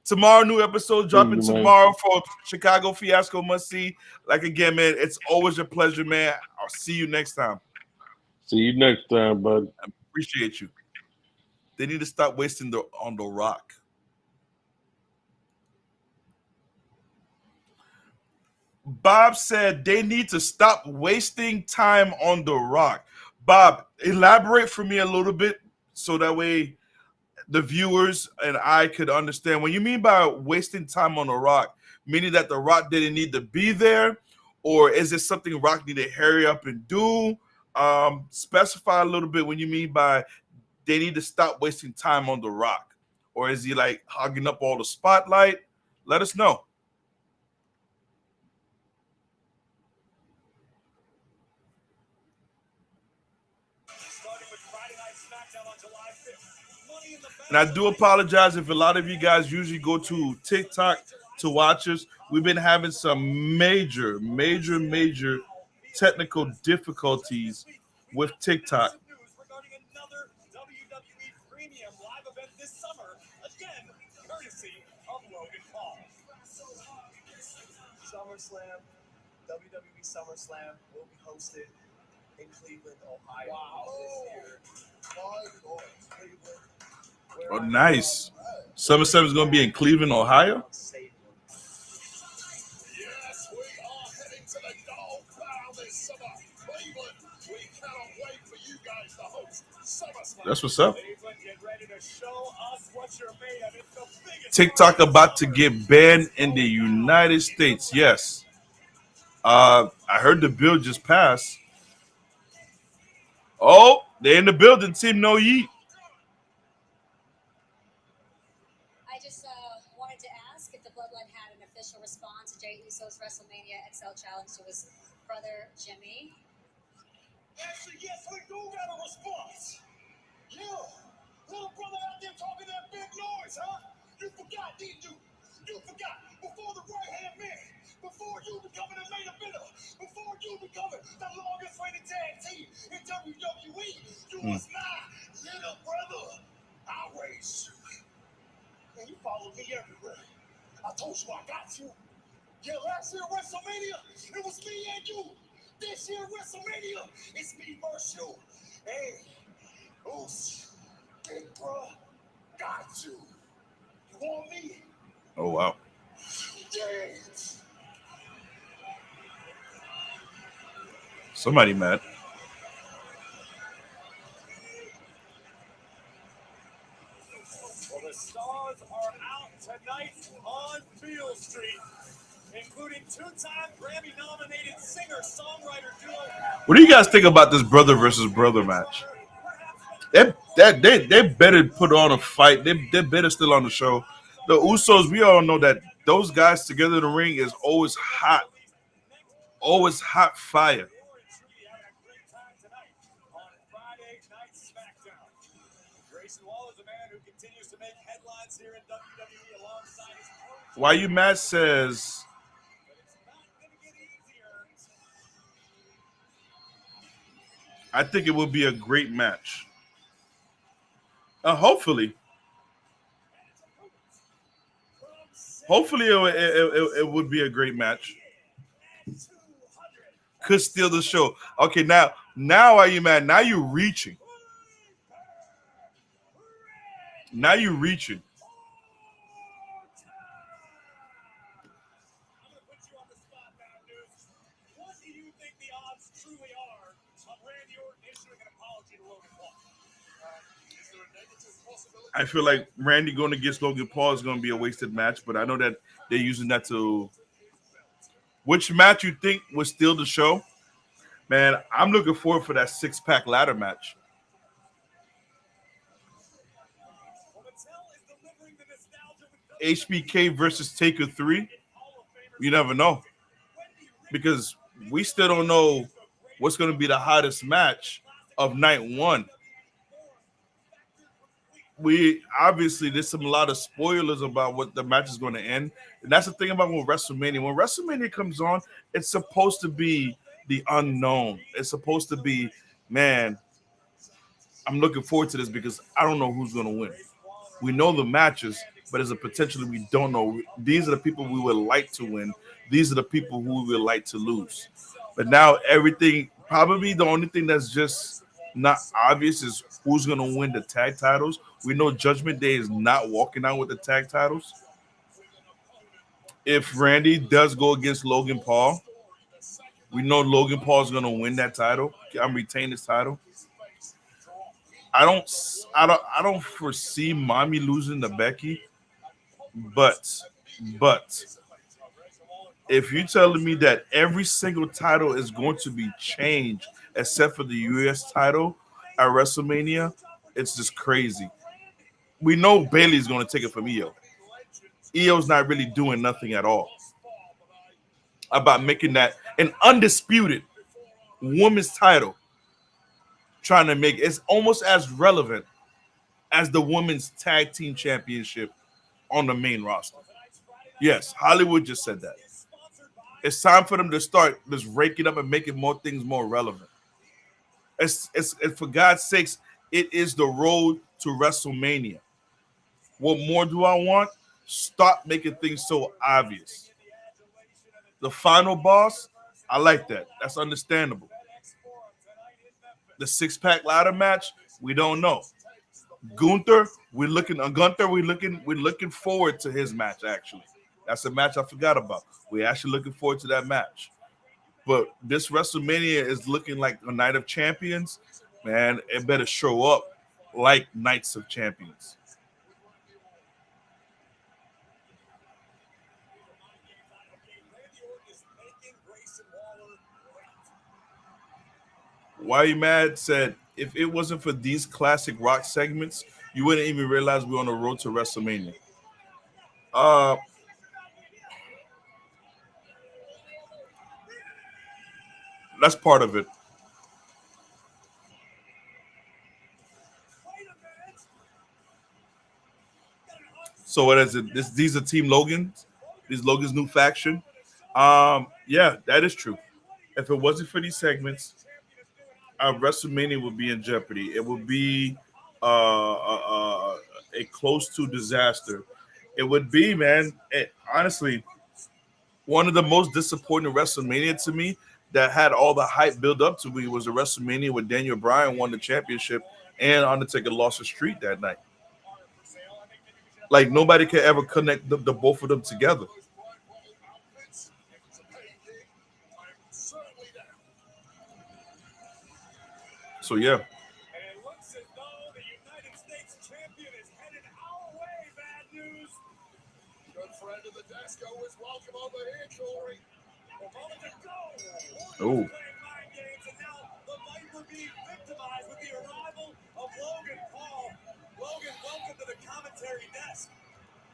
Tomorrow, new episode dropping tomorrow for Chicago Fiasco Must See. Like again, man, it's always a pleasure, man. I'll see you next time. See you next time, bud. I appreciate you. They need to stop wasting on the Rock. Bob said they need to stop wasting time on the Rock. Bob, elaborate for me a little bit so that way the viewers and I could understand what you mean by wasting time on the Rock, meaning that the Rock didn't need to be there, or is it something Rock need to hurry up and do? Specify a little bit when you mean by they need to stop wasting time on the Rock, or is he like hogging up all the spotlight? Let us know. Starting with Friday Night Smackdown on July 5th. Money in the Bank And I do apologize if a lot of you guys usually go to TikTok to watch us. We've been having some major technical difficulties with TikTok. Regarding another WWE Premium live event this summer, again, courtesy of Logan Paul. SummerSlam, WWE SummerSlam will be hosted in Cleveland, Ohio this year. Oh, nice. SummerSlam is going to be in Cleveland, Ohio. Yes, we are heading to the Dog Pound this summer. Cleveland, we cannot wait for you guys to host SummerSlam. That's what's up. Cleveland, get ready to show us what you're made of. It's the biggest TikTok about to get banned in the United States. Yes. I heard the bill just passed. Oh, they're in the building. Team No Yeet. I just wanted to ask if the Bloodline had an official response to Jey Uso's WrestleMania XL challenge to his brother Jimmy. Actually, yes, we do got a response. Yeah, little brother out there talking that big noise, huh? You forgot, didn't you? You forgot. Before the right-hand man, before you becoming a main eventer, before you becoming the longest reigning tag team in WWE, you was my little brother. I raised you. And you followed me everywhere. I told you I got you. Yeah, last year WrestleMania, it was me and you. This year WrestleMania, it's me versus you. Hey, Oos, big bro, got you. You want me? Oh, wow. Yes. Somebody mad. Well, the stars are out tonight on Beale Street, including two-time Grammy-nominated singer-songwriter duo. What do you guys think about this brother versus brother match? They better put on a fight. They better still on the show. The Usos, we all know that those guys together in the ring is always hot fire. On Friday Night Smackdown. Grayson Waller is a man who continues to make headlines here in WWE alongside his coach. Why you mad says But it's not going to get easier. I think it would be a great match. Hopefully it would be a great match. Could steal the show. Okay, now are you mad? Now you're reaching. Now you're reaching. I'm going to put you on the spot now, dude. What do you think the odds truly are of Randy Orton issuing an apology to Logan Paul? Is there a negative possibility? I feel like Randy going against Logan Paul is going to be a wasted match, but I know that they're using that to. Which match you think would steal the show? Man, I'm looking forward for that 6-pack ladder match. Well, Mattel is delivering the nostalgia with HBK versus Taker 3. You never know. Because we still don't know what's going to be the hottest match of night one. We obviously there's a lot of spoilers about what the match is going to end, and that's the thing about when WrestleMania. When WrestleMania comes on, it's supposed to be the unknown. It's supposed to be, man, I'm looking forward to this because I don't know who's going to win. We know the matches, but there's a potential we don't know. These are the people we would like to win. These are the people who we would like to lose. But now everything, probably the only thing that's just not obvious is who's going to win the tag titles. We know Judgment Day is not walking out with the tag titles. If Randy does go against Logan Paul, we know Logan Paul is going to win that title. I'm retaining his title. I don't foresee Mommy losing to Becky, but if you're telling me that every single title is going to be changed except for the US title at WrestleMania, it's just crazy. We know Bayley's going to take it from Io. Io's not really doing nothing at all about making that an undisputed women's title, trying to make it's almost as relevant as the women's tag team championship on the main roster. Yes, Hollywood just said that. It's time for them to start just raking up and making more things more relevant. It's for God's sakes, it is the road to WrestleMania. What more do I want? Stop making things so obvious. The final boss, I like that. That's understandable. The six-pack ladder match, we don't know. Gunther, we're looking forward to his match. Actually, that's a match I forgot about. We're actually looking forward to that match. But this WrestleMania is looking like a night of champions. Man, it better show up like Knights of Champions. Why You Mad said, if it wasn't for these classic Rock segments, you wouldn't even realize we're on the road to WrestleMania. That's part of it. So what is it? These are Team Logan's. These Logan's new faction. Yeah, that is true. If it wasn't for these segments, WrestleMania would be in jeopardy. It would be a close to disaster. It would be, man. Honestly, one of the most disappointing WrestleMania to me that had all the hype built up to me was the WrestleMania where Daniel Bryan won the championship and Undertaker lost the streak that night. Like nobody can ever connect the both of them together. So yeah. And it looks as though the United States champion is headed our way. Bad news. Good friend of the Desco is welcome over here, Corey. A moment to go. Oh. Playing mind games, and now the Viper being victimized with the arrival of Logan Paul. Logan, welcome to the commentary desk.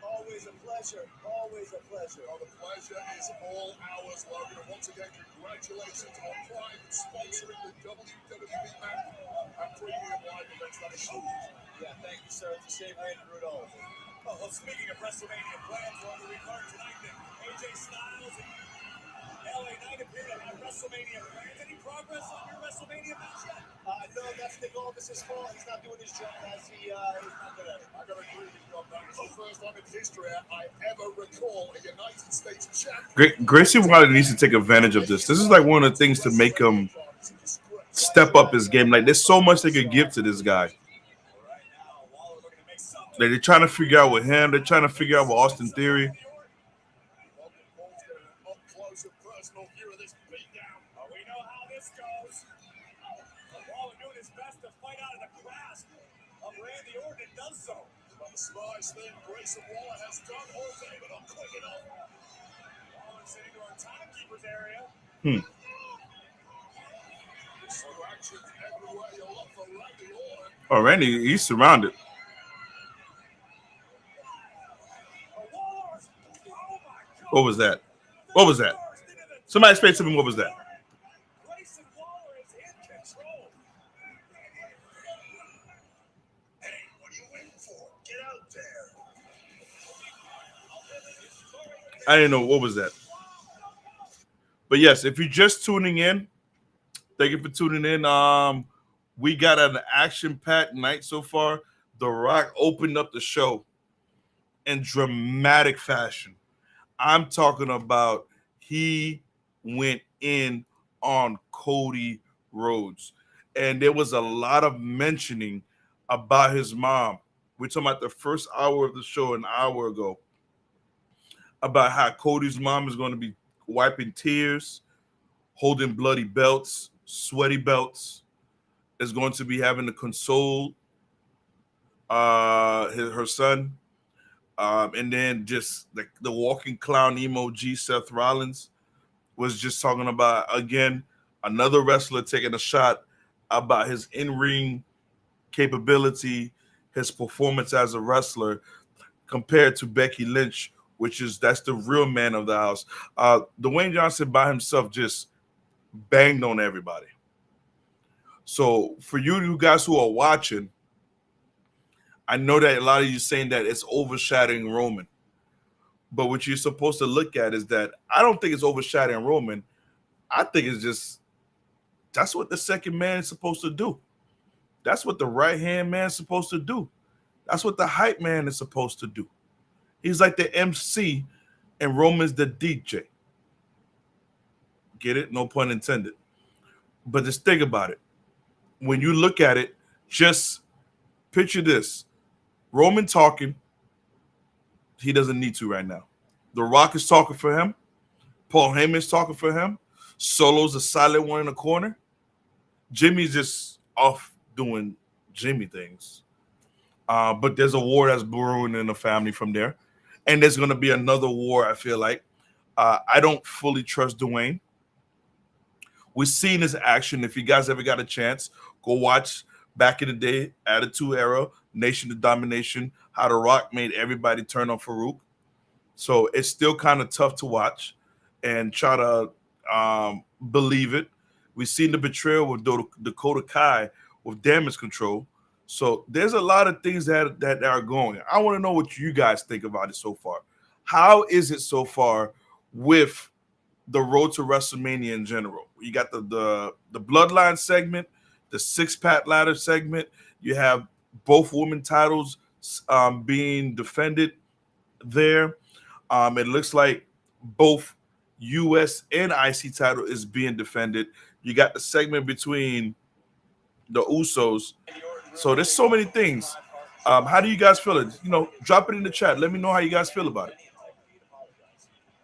Always a pleasure. Always a pleasure. Oh, the pleasure is all ours, Logan. And once again, congratulations on Prime sponsoring the WWE match and premium live events. That is huge. Yeah, thank you, sir. It's a shame Randy Rudolph. Oh, well, speaking of WrestleMania plans, we learned tonight that AJ Styles and LA Knight appear to have WrestleMania plans. Any progress on your WrestleMania match yet? No, that's Nick Aldis' fault. He's not doing his job as he's not good at it. I gotta agree with you on that. It's the first time in history I ever recall a United States champion. Gracie Wilder needs to take advantage of this. This is like one of the things to make him step up his game. Like there's so much they could give to this guy. Like, they're trying to figure out with him. They're trying to figure out with Austin Theory. We know how this goes. Waller doing his best to fight out of the grasp of Randy Orton and does so. But the slice thing Grayson Waller has done all day, but not quick enough. Waller sitting to our timekeeper's area. Distractions everywhere you look for Randy Orton. Oh, Randy, he's surrounded. What was that? What was that? Somebody explain to me what was that? Grayson Waller is in control. Hey, what are you waiting for? Get out there. I didn't know what was that. But yes, if you're just tuning in, thank you for tuning in. We got an action-packed night so far. The Rock opened up the show in dramatic fashion. I'm talking about he went in on Cody Rhodes. And there was a lot of mentioning about his mom. We're talking about the first hour of the show an hour ago. About how Cody's mom is going to be wiping tears, holding bloody belts, sweaty belts, is going to be having to console her son. And then just the walking clown emoji, Seth Rollins, was just talking about, again, another wrestler taking a shot about his in-ring capability, his performance as a wrestler compared to Becky Lynch, that's the real man of the house. Dwayne Johnson by himself just banged on everybody. So for you guys who are watching, I know that a lot of you saying that it's overshadowing Roman, but what you're supposed to look at is that I don't think it's overshadowing Roman. I think it's just that's what the second man is supposed to do. That's what the right hand man is supposed to do. That's what the hype man is supposed to do. He's like the MC and Roman's the DJ. Get it? No pun intended. But just think about it. When you look at it, just picture this. Roman talking. He doesn't need to right now. The Rock is talking for him. Paul Heyman's talking for him. Solo's a silent one in the corner. Jimmy's just off doing Jimmy things. But there's a war that's brewing in the family from there. And there's going to be another war, I feel like. I don't fully trust Dwayne. We've seen his action. If you guys ever got a chance, go watch back in the day, Attitude Era, Nation of Domination, how The Rock made everybody turn on Farouk. So it's still kind of tough to watch and try to believe it. We've seen the betrayal with Dakota Kai with Damage Control. So there's a lot of things that are going. I want to know what you guys think about it so far. How is it so far with the road to WrestleMania in general? You got the Bloodline segment, the six-pack ladder segment. You have both women titles being defended there. It looks like both U.S. and IC title is being defended. You got the segment between the Usos. So there's so many things. How do you guys feel it? Drop it in the chat. Let me know how you guys feel about it.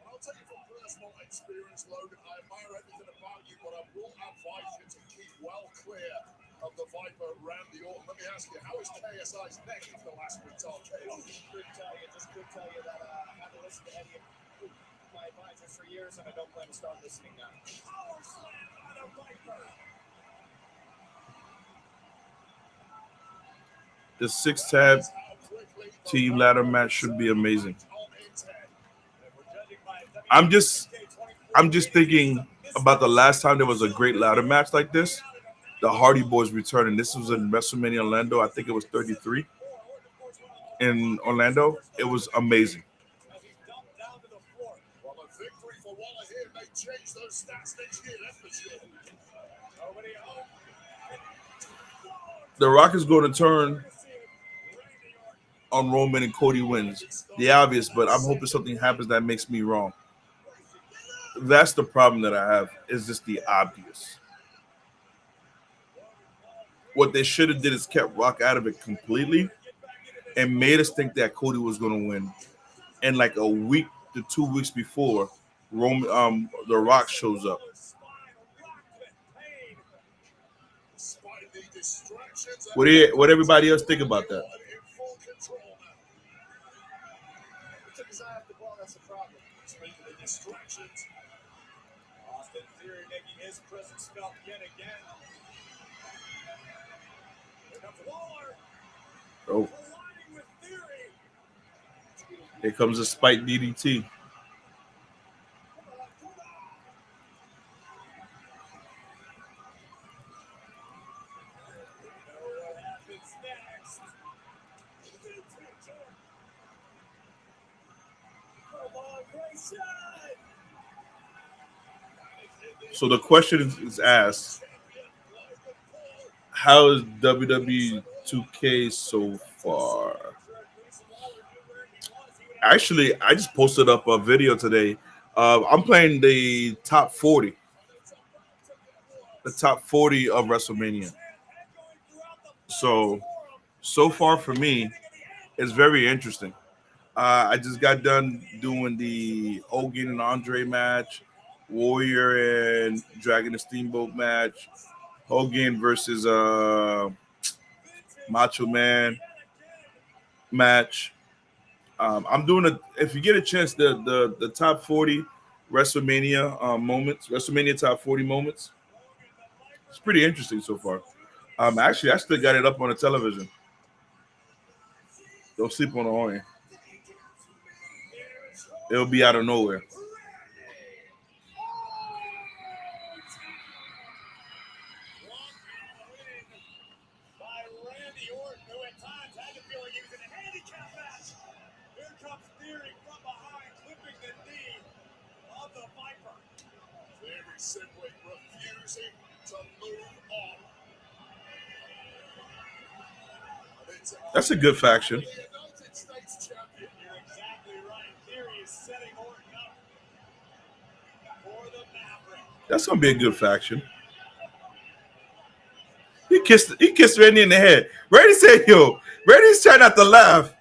I'll tell you from personal experience, Logan, I admire everything about you, but I will advise you to keep well clear of the Viper Randy Orton. Let me ask you, how is KSI's neck for the last week's arcade? Could tell you that I haven't listened to any of my advisors for years, and I don't plan to start listening now. Power slam on a Viper. The six-tab team ladder match should be amazing. I'm just thinking about the last time there was a great ladder match like this. The Hardy Boys returning. This was in WrestleMania Orlando. I think it was 33 in Orlando. It was amazing. As he dumped down to the floor. Well, a victory for Waller here may change those stats next year, that's for sure. Nobody home. The Rock is going to turn on Roman and Cody wins. The obvious, but I'm hoping something happens that makes me wrong. That's the problem that I have, is just the obvious. What they should have did is kept Rock out of it completely and made us think that Cody was going to win. And like a week to 2 weeks before, The Rock shows up. What everybody else think about that? Took his eye off the ball, that's the problem. Speaking of distractions, Austin Theory making his presence felt yet again. here comes Waller. Oh, Colliding with Theory. here comes a spike DDT. What happens next? Come on, great shot. So the question is asked, how is WWE 2K so far? Actually, I just posted up a video today. I'm playing the top 40. The top 40 of WrestleMania. So far for me, it's very interesting. I just got done doing the Hogan and Andre match, Warrior and Dragon and Steamboat match, Hogan versus Macho Man match. I'm doing if you get a chance, the top 40 WrestleMania moments, WrestleMania top 40 moments. It's pretty interesting so far. Actually, I still got it up on the television. Don't sleep on the horn. It'll be out of nowhere. By Randy Orton, who at times had the feeling he simply refusing to move on. That's a good faction. The United States champion. You're exactly right. Here he is setting Orton up for the Maverick. That's gonna be a good faction. He kissed Randy in the head. Randy said, "Yo, Randy's trying not to laugh."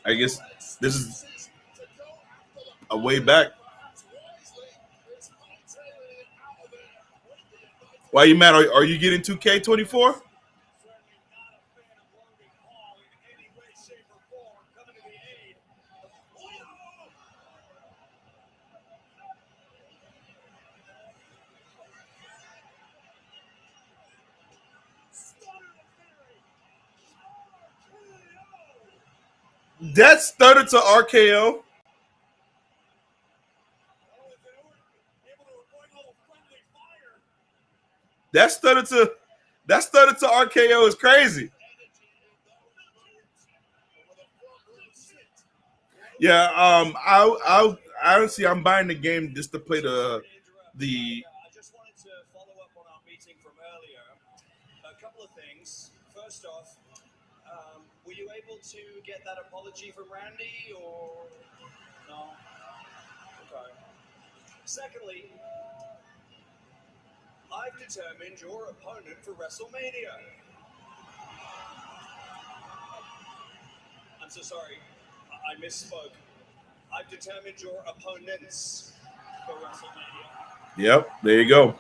I guess this is a way back. Why you mad? Are you getting 2K24? That stuttered to RKO. That stuttered to RKO is crazy. Yeah, I honestly I'm buying the game just to play the. I just wanted to follow up on our meeting from earlier. A couple of things. First off, were you able to get that apology from Randy or no? Okay. Secondly, I've determined your opponent for WrestleMania. I'm so sorry. I misspoke. I've determined your opponents for WrestleMania. Yep, there you go.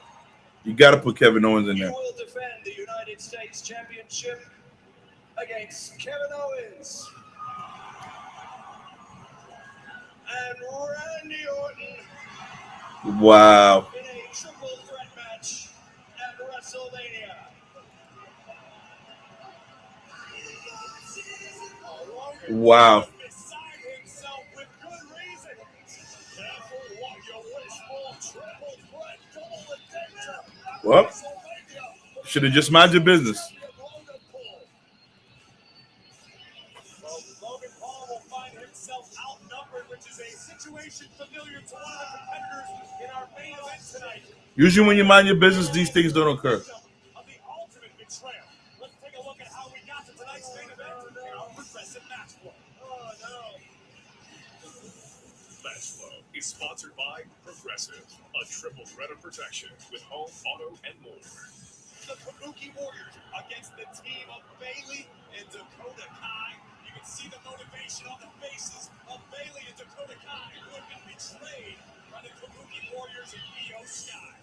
You got to put Kevin Owens in there. You will defend the United States Championship against Kevin Owens and Randy Orton. Wow. In a triple threat match at WrestleMania. Wow. Beside himself with good reason. Careful what you wish for. Triple threat, double the danger. Well, should have just mind your business. Well, Logan Paul will find himself outnumbered, which is a situation familiar to one of the competitors in our main event tonight. Usually when you mind your business, these things don't occur. Of the ultimate betrayal. Let's take a look at how we got to tonight's main event in our progressive match flow. Oh, no. Match Flow is sponsored by Progressive, a triple threat of protection with home, auto, and more. The Kabuki Warriors against the team of Bailey and Dakota Kai. You can see the motivation on the faces of Bailey and Dakota Kai, who have been betrayed by the Kabuki Warriors and Io Sky.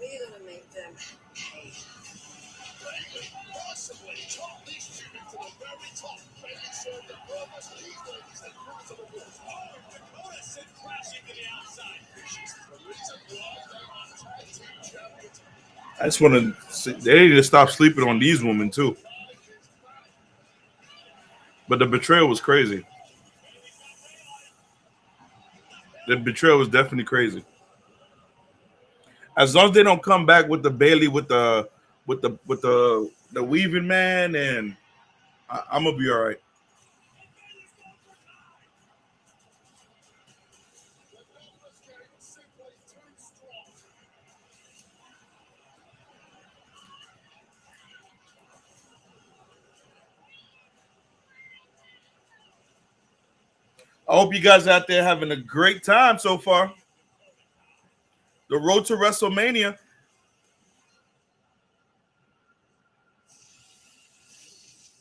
We're gonna make them pay. Bailey possibly taught these two to the very top. Bailey served the purpose he brings and proves of the rules. Oh, Dakota sent crashing to the outside. She's the reason why they're on tag team champions. I just want to. They need to stop sleeping on these women too. But the betrayal was crazy. The betrayal was definitely crazy. As long as they don't come back with the Bailey with the weaving man, and I'm gonna be all right. I hope you guys out there having a great time so far. The road to WrestleMania. I'm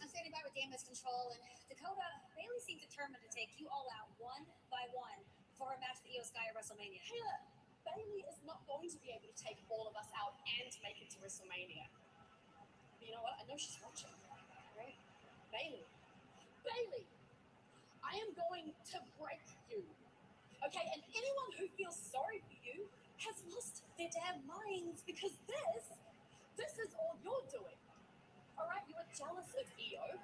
standing by with damage control, and Dakota, Bailey seemed determined to take you all out one by one for a match with Io Sky at WrestleMania. Hey, look, Bailey is not going to be able to take all of us out and make it to WrestleMania. But you know what? I know she's watching, right? Bailey, I am going to break you. Okay, and anyone who feels sorry for you has lost their damn minds because this is all you're doing. All right, you are jealous of Io.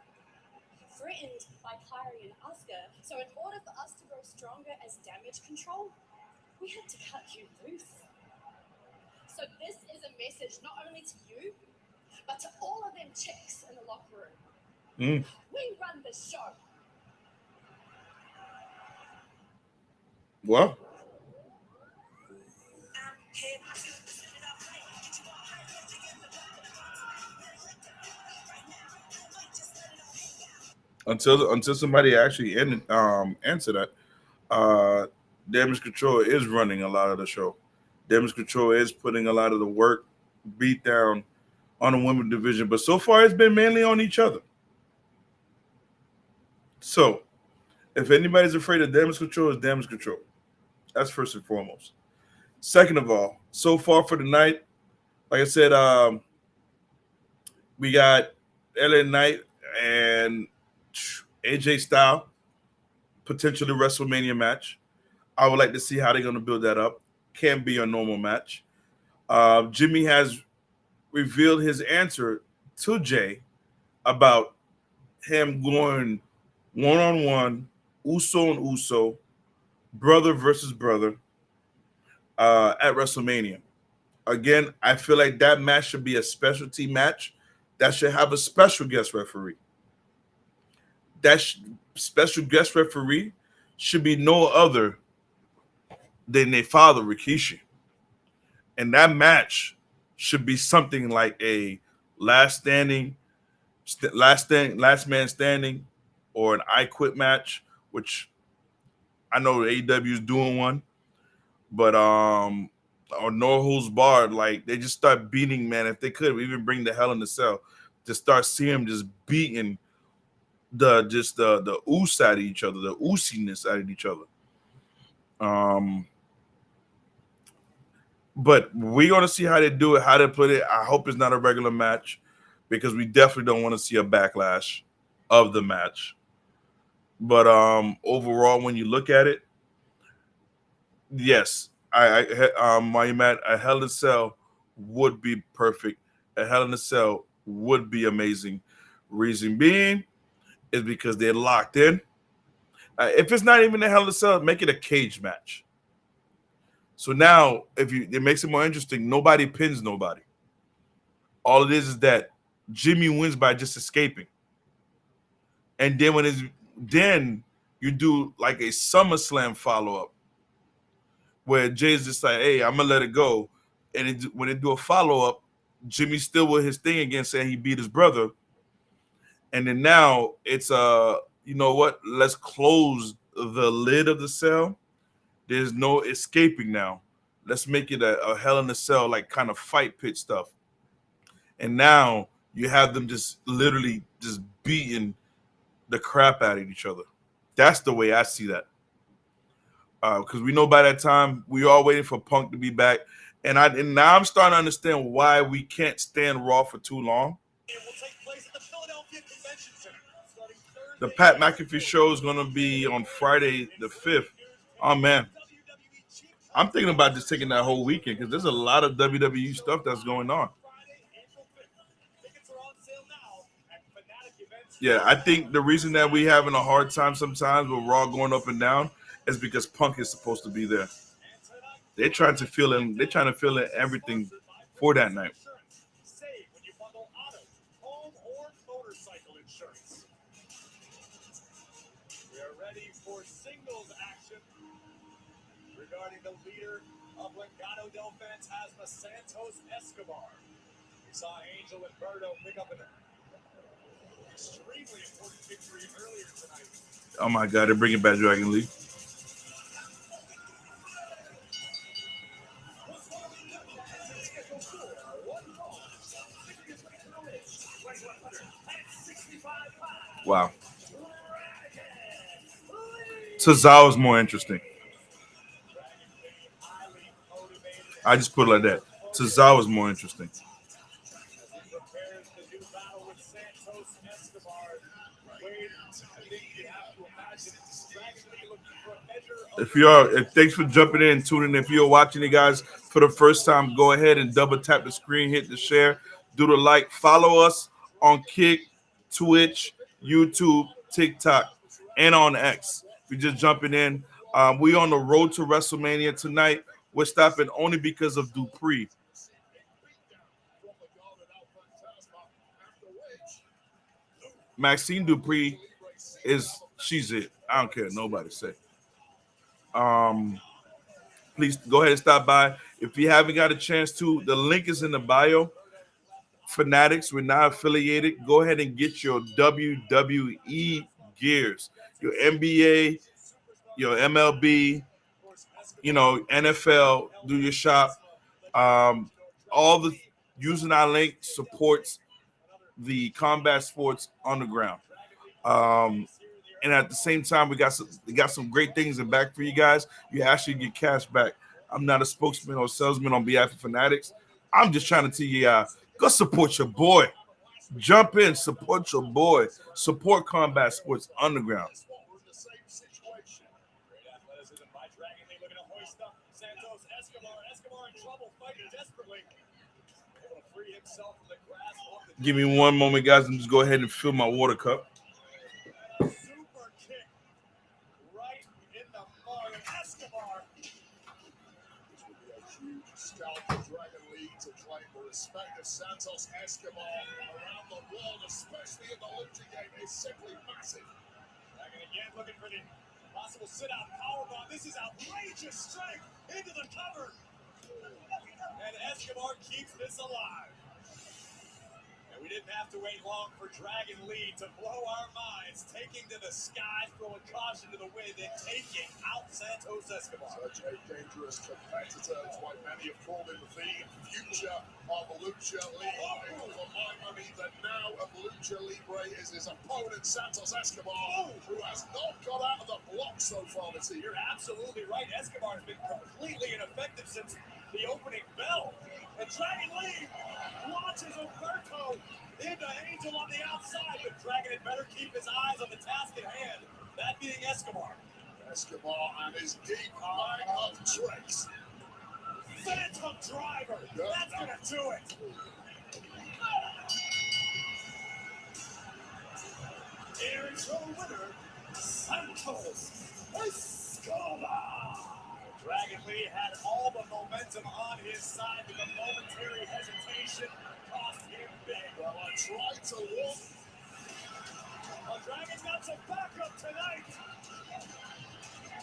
For threatened by Kyrie and Asuka. So in order for us to grow stronger as Damage Control, we had to cut you loose. So this is a message not only to you, but to all of them chicks in the locker room. We run the show. Well, until somebody actually answer that, uh, Damage Control is running a lot of the show. Damage Control is putting a lot of the work, beat down on the women's division, but so far it's been mainly on each other. So, if anybody's afraid of Damage Control, it's Damage Control. That's first and foremost. Second of all, so far for the night, like I said, we got LA Knight and AJ Styles, potentially WrestleMania match. I would like to see how they're going to build that up. Can't be a normal match. Jimmy has revealed his answer to Jay about him going one-on-one, Uso and Uso, brother versus brother, at WrestleMania. Again, I feel like that match should be a specialty match that should have a special guest referee. That special guest referee should be no other than their father, Rikishi. And that match should be something like a last man standing, or an I Quit match, which I know AEW is doing one, but or no holds barred. Like, they just start beating, man. If they could even bring the Hell in the Cell, to start seeing them just beating the ooze out of each other, the ooziness out of each other. But we're gonna see how they do it, how they put it. I hope it's not a regular match, because we definitely don't want to see a backlash of the match. But overall, when you look at it, yes, my man, a Hell in a Cell would be perfect. A Hell in a Cell would be amazing. Reason being is because they're locked in. If it's not even a Hell in a Cell, make it a cage match. So now, it makes it more interesting. Nobody pins nobody. All it is that Jimmy wins by just escaping. And then you do like a SummerSlam follow-up where Jay's just like, hey, I'm gonna let it go. And when they do a follow-up, Jimmy's still with his thing again, saying he beat his brother. And then now it's you know what? Let's close the lid of the cell. There's no escaping now. Let's make it a Hell in a Cell, like kind of fight pit stuff. And now you have them just literally just beating the crap out of each other. That's the way I see that. Because we know by that time we are waiting for Punk to be back. And now I'm starting to understand why we can't stand Raw for too long. The Pat McAfee show is going to be on Friday the 5th. Oh, man. I'm thinking about just taking that whole weekend, because there's a lot of WWE stuff that's going on. Yeah, I think the reason that we having a hard time sometimes with Raw going up and down is because Punk is supposed to be there. They're trying to fill in everything for that night. We are ready for singles action regarding the leader of Legado del Fantasma, Santos Escobar. We saw Angel Humberto pick up an extremely important victory earlier tonight. Oh my God, they're bringing back Dragon Lee. Wow. Tozawa is more interesting. I just put it like that. Tozawa is more interesting. Thanks for jumping in and tuning in. If you're watching it, guys, for the first time, go ahead and double tap the screen, hit the share, do the like, follow us on Kick, Twitch, YouTube, TikTok, and on X. If you're just jumping in, we on the road to WrestleMania tonight. We're stopping only because of Dupree. Maxine Dupree she's it. I don't care what nobody say. Please go ahead and stop by. If you haven't got a chance to, the link is in the bio. Fanatics, we're not affiliated. Go ahead and get your WWE gears, your NBA, your MLB, NFL. Do your shop. All the using our link supports the combat sports underground. And at the same time, we got some great things in back for you guys. You actually get cash back. I'm not a spokesman or salesman on behalf of Fanatics. I'm just trying to tell you, go support your boy. Jump in, support your boy. Support Combat Sports Underground. Give me one moment, guys, and just go ahead and fill my water cup. Super kick right in the mud of Escobar. This would be a huge scalp for Dragon Lee to claim the respect of Santos Escobar around the world, especially in the lucha game, is simply massive. Dragon again looking for the possible sit-out powerbomb. This is outrageous strength into the cover. And Escobar keeps this alive. And we didn't have to wait long for Dragon Lee to blow our minds, taking to the sky, throwing caution to the wind, and taking out Santos Escobar. Such a dangerous competitor. It's why many have called him the future of Lucha Libre. For my money, the now of Lucha Libre is his opponent, Santos Escobar, who has not got out of the block so far this year. You're absolutely right. Escobar has been completely ineffective since the opening bell. And Dragon Lee launches Umberto into Angel on the outside, but Dragon had better keep his eyes on the task at hand, that being Escobar. Escobar and his deep line of tricks. Phantom driver, that's gonna do it. Here's your winner, Santos Escobar. Dragon Lee had all the momentum on his side, but the momentary hesitation cost him big. Well, I tried to walk. Well, Dragon's got some backup tonight.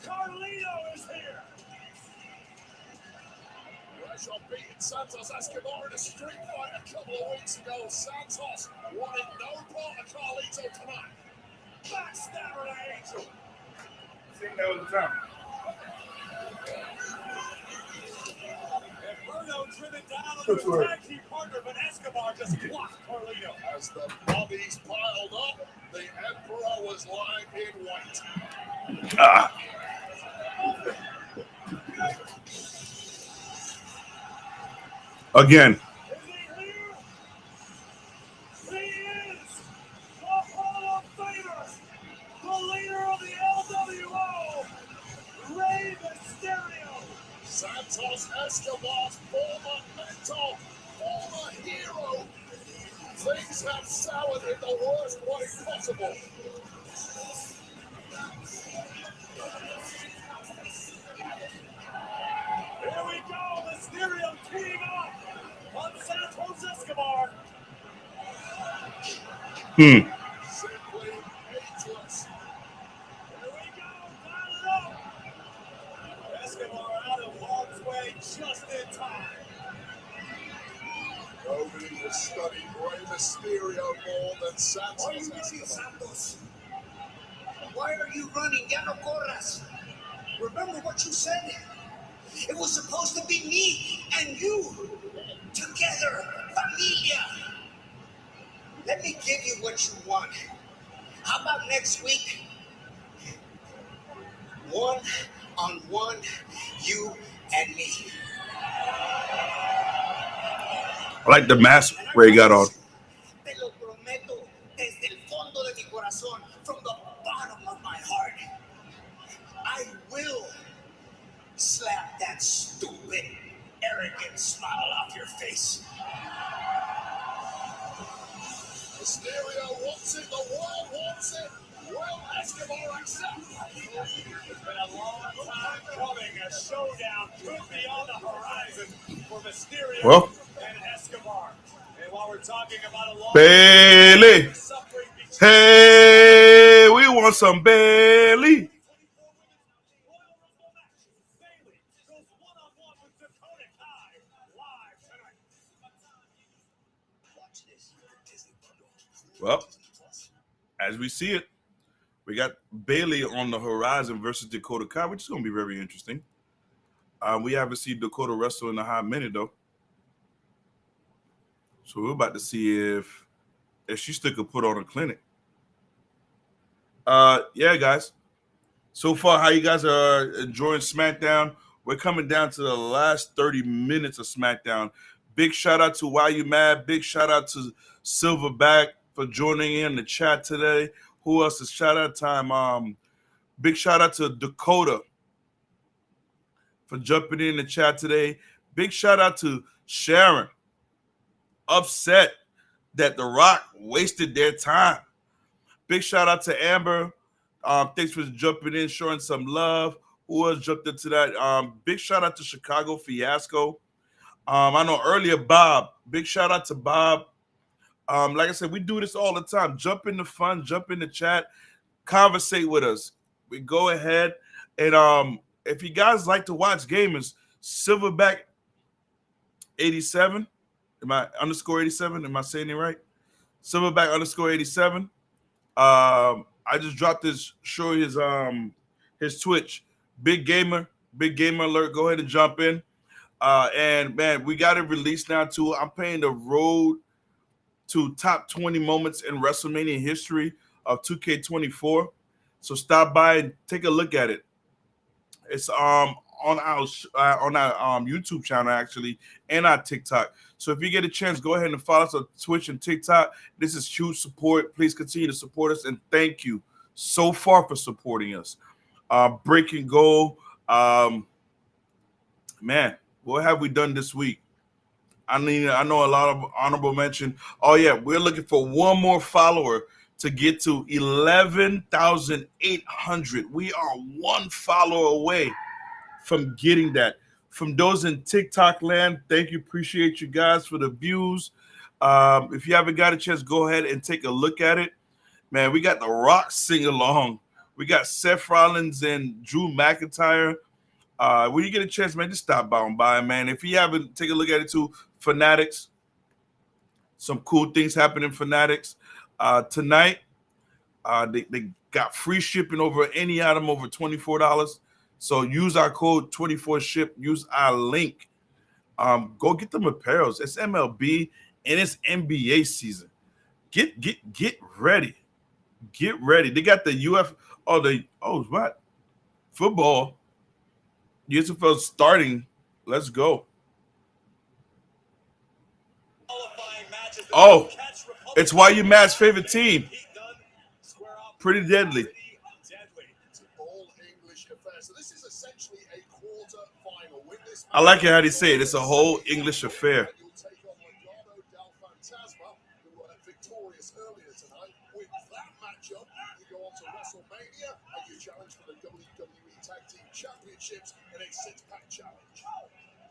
Carlito is here. Bradshaw beating Santos Escobar in a street fight a couple of weeks ago. Santos wanted no part of Carlito tonight. Backstabber to Angel. I think that was the time. And Bruno driven down on the tag team partner, but Escobar just blocked Carlito. As the bodies piled up, the Emperor was lying in wait. Again. Is he here? He is the Hall of Famer, the leader of the LWO, Rey Mysterio. Santos Escobar's former mentor, former hero. Things have soured in the worst way possible. Here we go, Mysterio teeing off on Santos Escobar. Simply ageless. Here we go, dial it up. Escobar out of harm's way just in time. Nobody has studied Rey Mysterio more than Santos What are you doing, Escobar. Santos? Why are you running? Ya no corras. Remember what you said? It was supposed to be me and you. Together. Familia. Let me give you what you want. How about next week? One-on-one, you and me. I like the mask Ray got on. Te lo prometo desde el fondo de mi corazón, from the bottom of my heart. I will slap that stupid, arrogant smile off your face. Mysterio wants it, the world wants it. Will Escobar accept? It's been a long time coming. A showdown could be on the horizon for Mysterio Well, and Escobar. And while we're talking about a long Bailey. suffering between Hey, we want some Bailey. Royal Rumble match, Bayley goes one-on-one with Dakota Kai live tonight. Watch this. Disney Bundle. Well, as we see it, we got Bailey on the horizon versus Dakota Kai, which is going to be very interesting. We haven't seen Dakota wrestle in a hot minute, though. So we're about to see if she still could put on a clinic. Yeah, guys. So far, how you guys are enjoying SmackDown? We're coming down to the last 30 minutes of SmackDown. Big shout out to Why You Mad. Big shout out to Silverback for joining in the chat today. Who else is shout out time? Big shout out to Dakota for jumping in the chat today. Big shout out to Sharon. Upset that The Rock wasted their time. Big shout out to Amber. Thanks for jumping in, showing some love. Who else jumped into that? Big shout out to Chicago Fiasco. I know earlier Bob. Big shout out to Bob. Like I said, we do this all the time. Jump in the fun, jump in the chat, conversate with us. We go ahead and if you guys like to watch gamers, Silverback 87. Am I underscore 87? Am I saying it right? Silverback underscore 87. I just dropped this, show his Twitch. Big gamer alert. Go ahead and jump in. And man, we got it released now too. I'm playing the road to top 20 moments in WrestleMania history of 2K24. So stop by and take a look at it. It's on our YouTube channel actually, and our TikTok. So if you get a chance, go ahead and follow us on Twitch and TikTok. This is huge support. Please continue to support us, and thank you so far for supporting us. Breaking goal, man. What have we done this week? I know a lot of honorable mention. Oh yeah, we're looking for one more follower to get to 11,800. We are one follower away from getting that. From those in TikTok land, thank you. Appreciate you guys for the views. If you haven't got a chance, go ahead and take a look at it. Man, we got The Rock sing along. We got Seth Rollins and Drew McIntyre. When you get a chance, man, just stop by, man. If you haven't, take a look at it too. Fanatics. Some cool things happening in Fanatics. Tonight, they got free shipping over any item over $24. So use our code 24SHIP. Use our link. Go get them apparels. It's MLB and it's NBA season. Get ready. Get ready. They got the what? Football. USFL starting. Let's go. Oh, it's Why You Mad's favorite team. Pretty deadly. I like it how they say it. It's a whole English affair. WrestleMania and you challenge for the WWE Tag Team Championships in a six-pack challenge.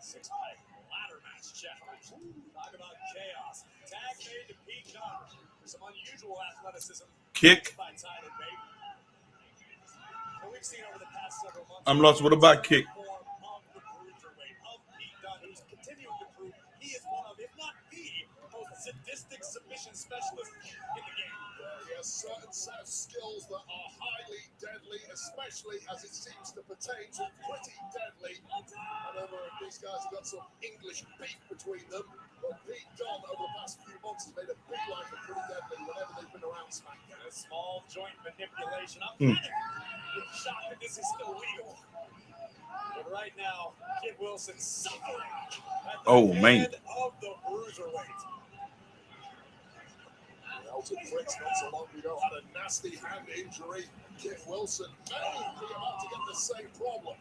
Six-pack ladder match challenge. Talk about chaos. Tag made to Pete Dunne for some unusual athleticism. Kick. By Tyler Bate. And we've seen over the past several months. I'm lost. What about kick? Of the cruiserweight of Pete Dunne, who's continuing to prove he is one of, if not the most sadistic submission specialist in the game. He has certain set of skills that are highly deadly, especially as it seems to pertain to pretty deadly. I don't know if these guys have got some English beef between them, but Pete Dunne over the past few months has made a big life for pretty deadly whenever they've been around SmackDown. A small joint manipulation. I'm kind of shocked that this is still legal. But right now, Kid Wilson suffering at the head of the cruiserweight. Elton Prince not so long ago had a nasty hand injury. Kid Wilson may be about to get the same problem.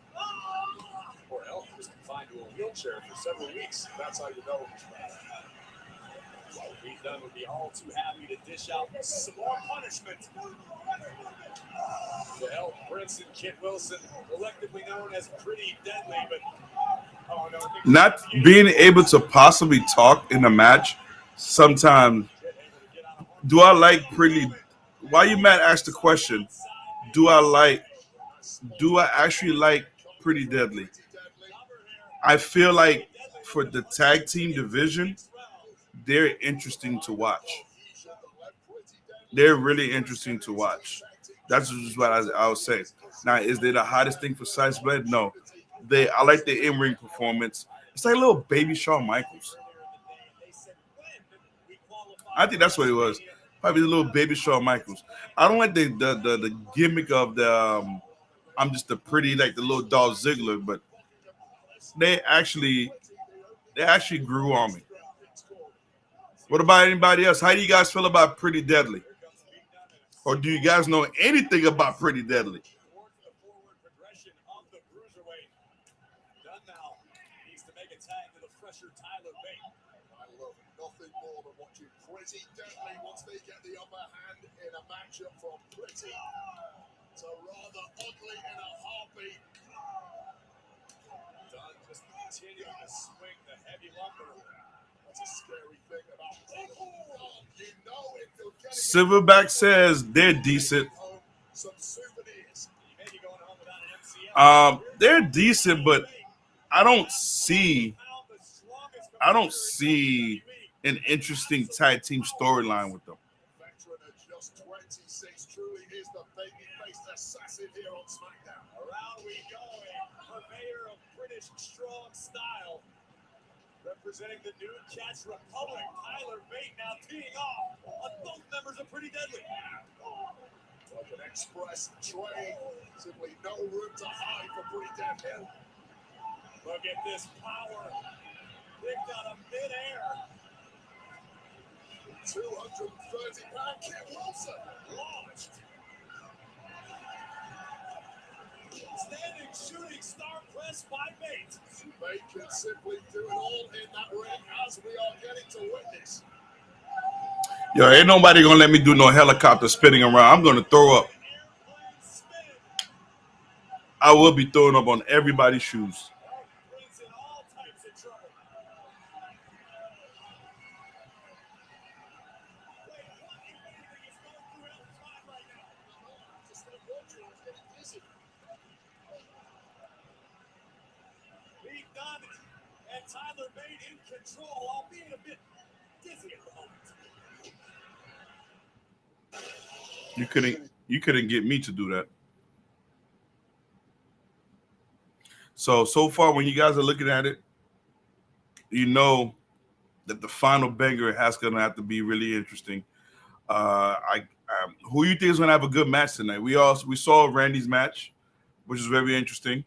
Or Elton was confined to a wheelchair for several weeks. That's how you know he's bad. Pete Dunne would be all too happy to dish out some more punishment to help Prince and Kit Wilson, collectively known as Pretty Deadly, but oh no, Not being able to possibly talk in a match sometimes. Do I like Pretty? Why you Matt asked the question? Do I actually like Pretty Deadly? I feel like for the tag team division, they're interesting to watch. They're really interesting to watch. That's just what I would say. Now, is they the hottest thing for Slice Blade? No. I like the in-ring performance. It's like a little baby Shawn Michaels. I think that's what it was. Probably the little baby Shawn Michaels. I don't like the gimmick of the I'm just a pretty like the little Dolph Ziggler, but they actually grew on me. What about anybody else? How do you guys feel about Pretty Deadly? Or do you guys know anything about Pretty Deadly? I love nothing more than watching Pretty Deadly once they get the upper hand in a matchup from Pretty to rather ugly in a heartbeat. Dunne just continuing to swing the heavy lumber. That's a scary thing about you know if you're getting Silverback says they're decent. some souvenirs. You may be going home without an MCL. They're decent, but I don't see an interesting tag team storyline with them. Veteran at just 26 truly is the baby-faced assassin here on Smackdown. Around we go, a purveyor of British strong style. Representing the New Cats Republic, Tyler Bate now teeing off on both members of Pretty Deadly. Like an express train, simply no room to hide for Pretty Deadly. Look at this power. Picked out of midair. 230-pound Kit Wilson. Launched. Standing shooting star press by Bate. Bate can simply do it all in that ring as we are getting to witness. Yo, ain't nobody gonna let me do no helicopter spinning around. I'm gonna throw up. I will be throwing up on everybody's shoes. Pete Dunne and Tyler Bate in control, albeit a bit dizzy at the moment. You couldn't get me to do that. So far, when you guys are looking at it, you know that the final banger has gonna have to be really interesting. Who you think is gonna have a good match tonight? We saw Randy's match, which is very interesting.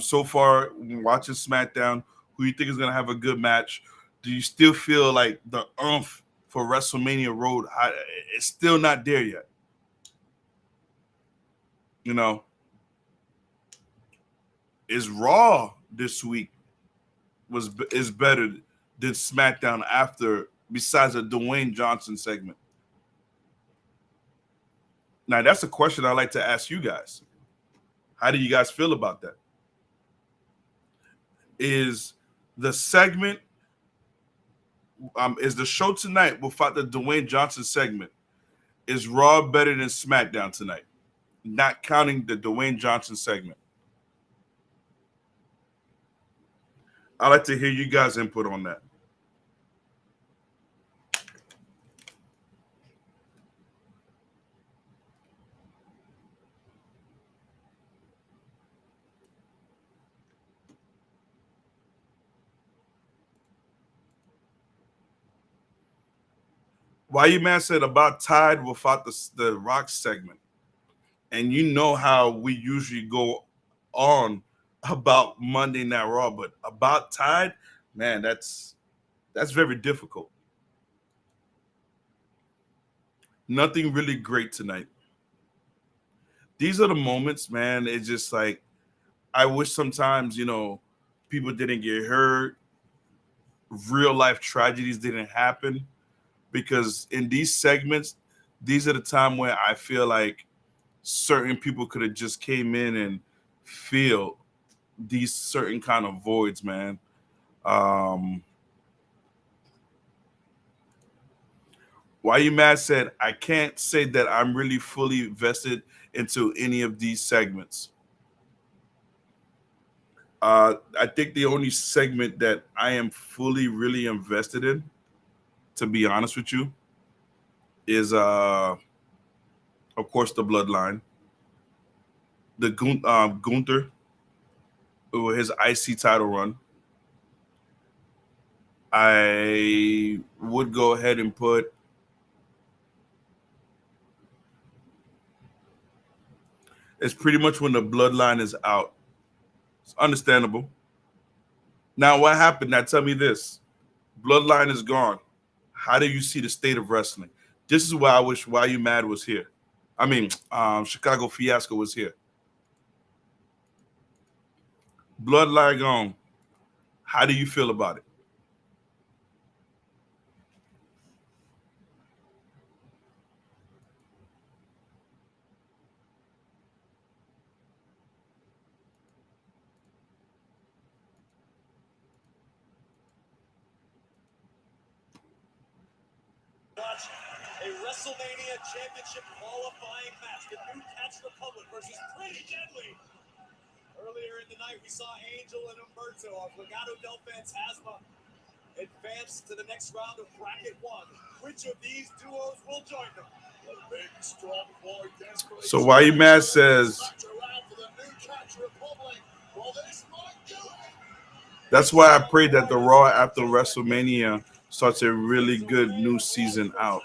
So far, watching SmackDown, who you think is gonna have a good match? Do you still feel like the oomph for WrestleMania Road? It's still not there yet. You know, is Raw this week is better than SmackDown after besides a Dwayne Johnson segment? Now that's a question I like to ask you guys. How do you guys feel about that? Is the segment is the show tonight without the Dwayne Johnson segment? Is Raw better than SmackDown tonight? Not counting the Dwayne Johnson segment. I'd like to hear you guys' input on that. Why you man said about tied without the Rock segment, and you know how we usually go on about Monday Night Raw, but about tied, man, that's very difficult. Nothing really great tonight. These are the moments, man. It's just like I wish sometimes people didn't get hurt. real life tragedies didn't happen, because in these segments, these are the time where I feel like certain people could have just came in and feel these certain kind of voids, man. Um, Why You Mad said, I can't say that I'm really fully vested into any of these segments. I think the only segment that I am fully really invested in, to be honest with you, is of course the Bloodline, the Gunther, his IC title run. I would go ahead and put it's pretty much when the Bloodline is out. It's understandable. Now, what happened? Now, tell me this: Bloodline is gone. How do you see the state of wrestling? This is why I wish Why You Mad was here. I mean, Chicago Fiasco was here. Bloodline gone. How do you feel about it? Watch a WrestleMania Championship qualifying match. The New Catch Republic versus Pretty Deadly. Earlier in the night, we saw Angel and Umberto of Legado del Fantasma advance to the next round of Bracket 1. Which of these duos will join them? The big, strong boy desperately So Why You Mad tries says to around for the New Catch Republic. Well, this might do it. that's why I pray that the Raw after WrestleMania starts a really good new season out.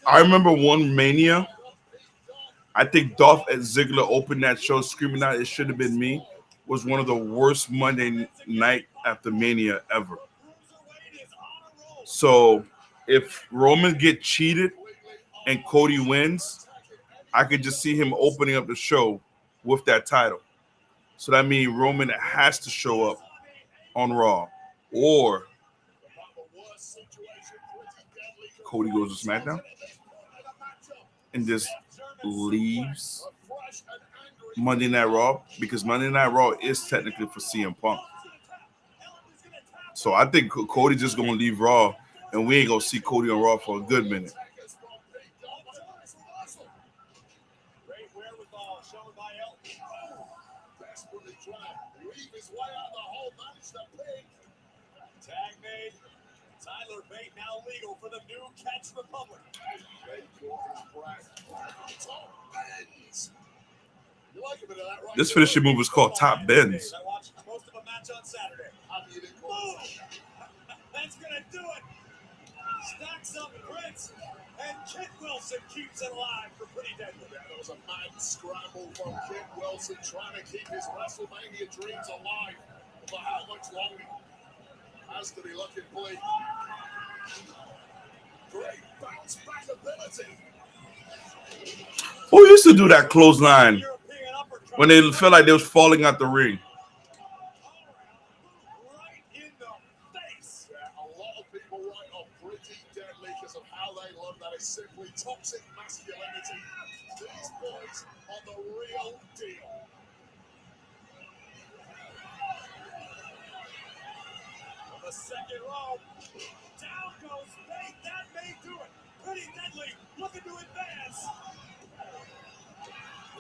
I remember one Mania. I think Dolph Ziggler opened that show screaming out, "It should have been me." Was one of the worst Monday night after Mania ever. So if Roman get cheated and Cody wins, I could just see him opening up the show with that title. So that means Roman has to show up on Raw, or Cody goes to SmackDown and just leaves Monday Night Raw, because Monday Night Raw is technically for CM Punk. So I think Cody's just gonna leave Raw, and we ain't gonna see Cody on Raw for a good minute. Great wherewithal shown by Elton. Desperately trying to weave his way out of the hole, managed to pick. Tag made. Tyler Bate now legal for the New Catch Republic. Bate caught his breath. Top bends. You like a bit of that, right? This finishing move is called Top Bends. I watched most of a match on Saturday. Happy you didn't call Boom! it. That's gonna do it. Stacks up Prince, and Kit Wilson keeps it alive for Pretty Deadly. Yeah, there was a mad scramble from Kit Wilson trying to keep his WrestleMania dreams alive. For how much longer? Has to be looking bleak. Great bounce back ability. Who used to do that clothesline European uppercut. when they felt like they was falling out the ring? Right in the face. Yeah, a lot of people write off Pretty Deadly because of how they love that. It's simply toxic masculinity. These boys are the real deal. On the second row, down goes Bate. That may do it. Pretty Deadly looking to advance.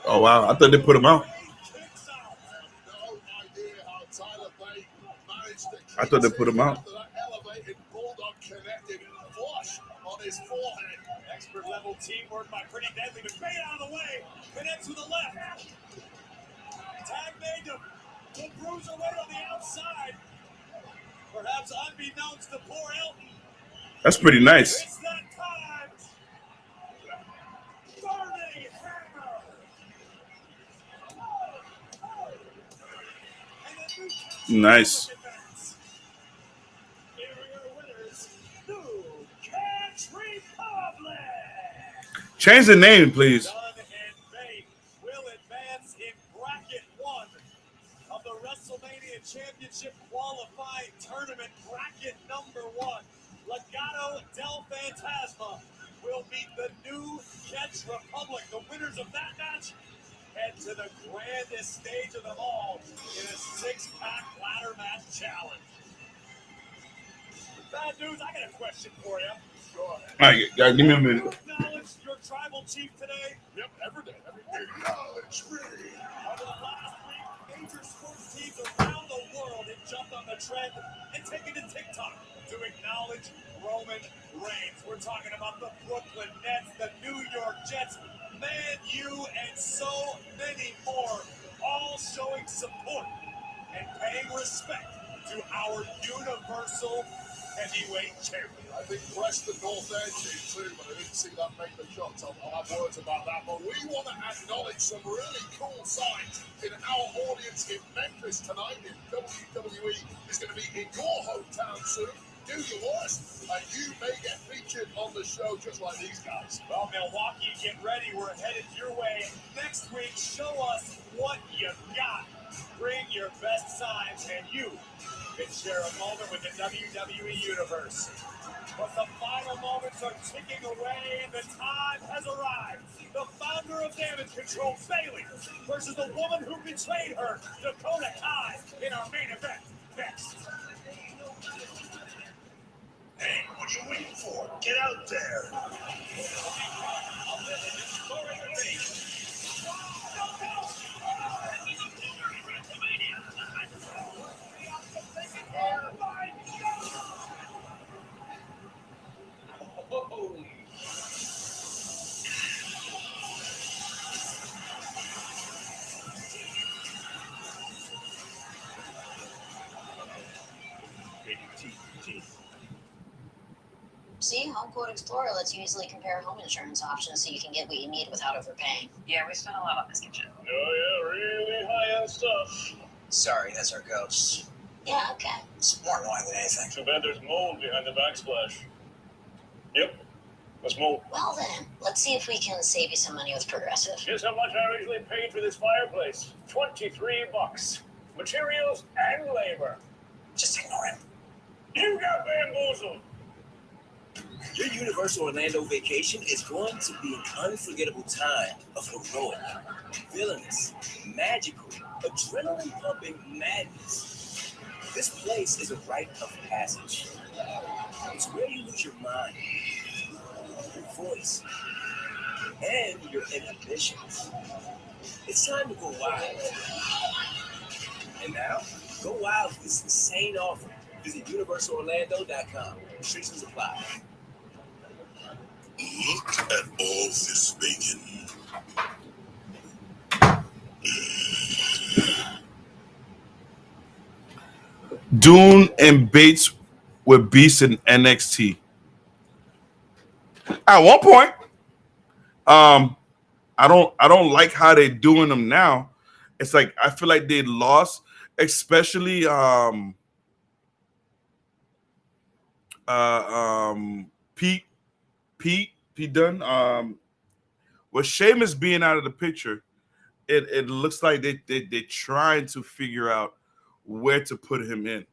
Oh wow, I thought they put him out. Kicks out. No idea how Tyler Bate managed to keep I thought they put him out. after that elevated bulldog connected flush on his forehead. Expert level teamwork by Pretty Deadly, but Bate out of the way. Connects with the left. Tag made to Bruiserweight on the outside. Perhaps unbeknownst to poor Elton. That's pretty nice. It's that time. Burning hammer. And the New Catch Nice. Republic advance. Here are your winners, New Catch Republic. Change the name, please. Dunn and Bate will advance in bracket 1 of the WrestleMania Championship qualifying 1. Legado del Fantasma will meet the New Jets Republic. The winners of that match head to the grandest stage of them all in a 6-pack ladder match challenge. Bad news, I got a question for you. Go ahead. All right, guys, give me a minute. You acknowledge your tribal chief today? Yep, every day. Acknowledge me. Over the last week, major sports teams around the world have jumped on the trend and taken to TikTok to acknowledge Roman Reigns. We're talking about the Brooklyn Nets, the New York Jets, Man U, and so many more, all showing support and paying respect to our Universal Heavyweight Champion. I think Preston North End did too, but I didn't see that make the shots. I'll have words about that. But we want to acknowledge some really cool signs in our audience in Memphis tonight. If WWE is going to be in your hometown soon, do your worst, and you may get featured on the show just like these guys. Well, Milwaukee, get ready. We're headed your way. Next week, show us what you got. Bring your best signs, and you can share a moment with the WWE Universe. But the final moments are ticking away, and the time has arrived. The founder of Damage Control, Bayley, versus the woman who betrayed her, Dakota Kai, in our main event next. Hey, what you waiting for? Get out there. See, Home Quote Explorer lets you easily compare home insurance options so you can get what you need without overpaying. Yeah, we spent a lot on this kitchen. Oh yeah, really high-end stuff. Sorry, that's our ghost. Yeah, okay. It's more annoying than anything. Too bad there's mold behind the backsplash. Yep, that's mold. Well then, let's see if we can save you some money with Progressive. Here's how much I originally paid for this fireplace. $23. Materials and labor. Just ignore him. You got bamboozled. Your Universal Orlando vacation is going to be an unforgettable time of heroic, villainous, magical, adrenaline-pumping madness. This place is a rite of passage. It's where you lose your mind, your voice, and your inhibitions. It's time to go wild. And now, go wild with this insane offer. Visit UniversalOrlando.com. Restrictions apply. Look at all this bacon. Dune and Bates were beasts in NXT. At one point, I don't like how they're doing them now. It's like I feel like they lost, especially Pete Dunne. With Sheamus being out of the picture, it looks like they're trying to figure out where to put him in.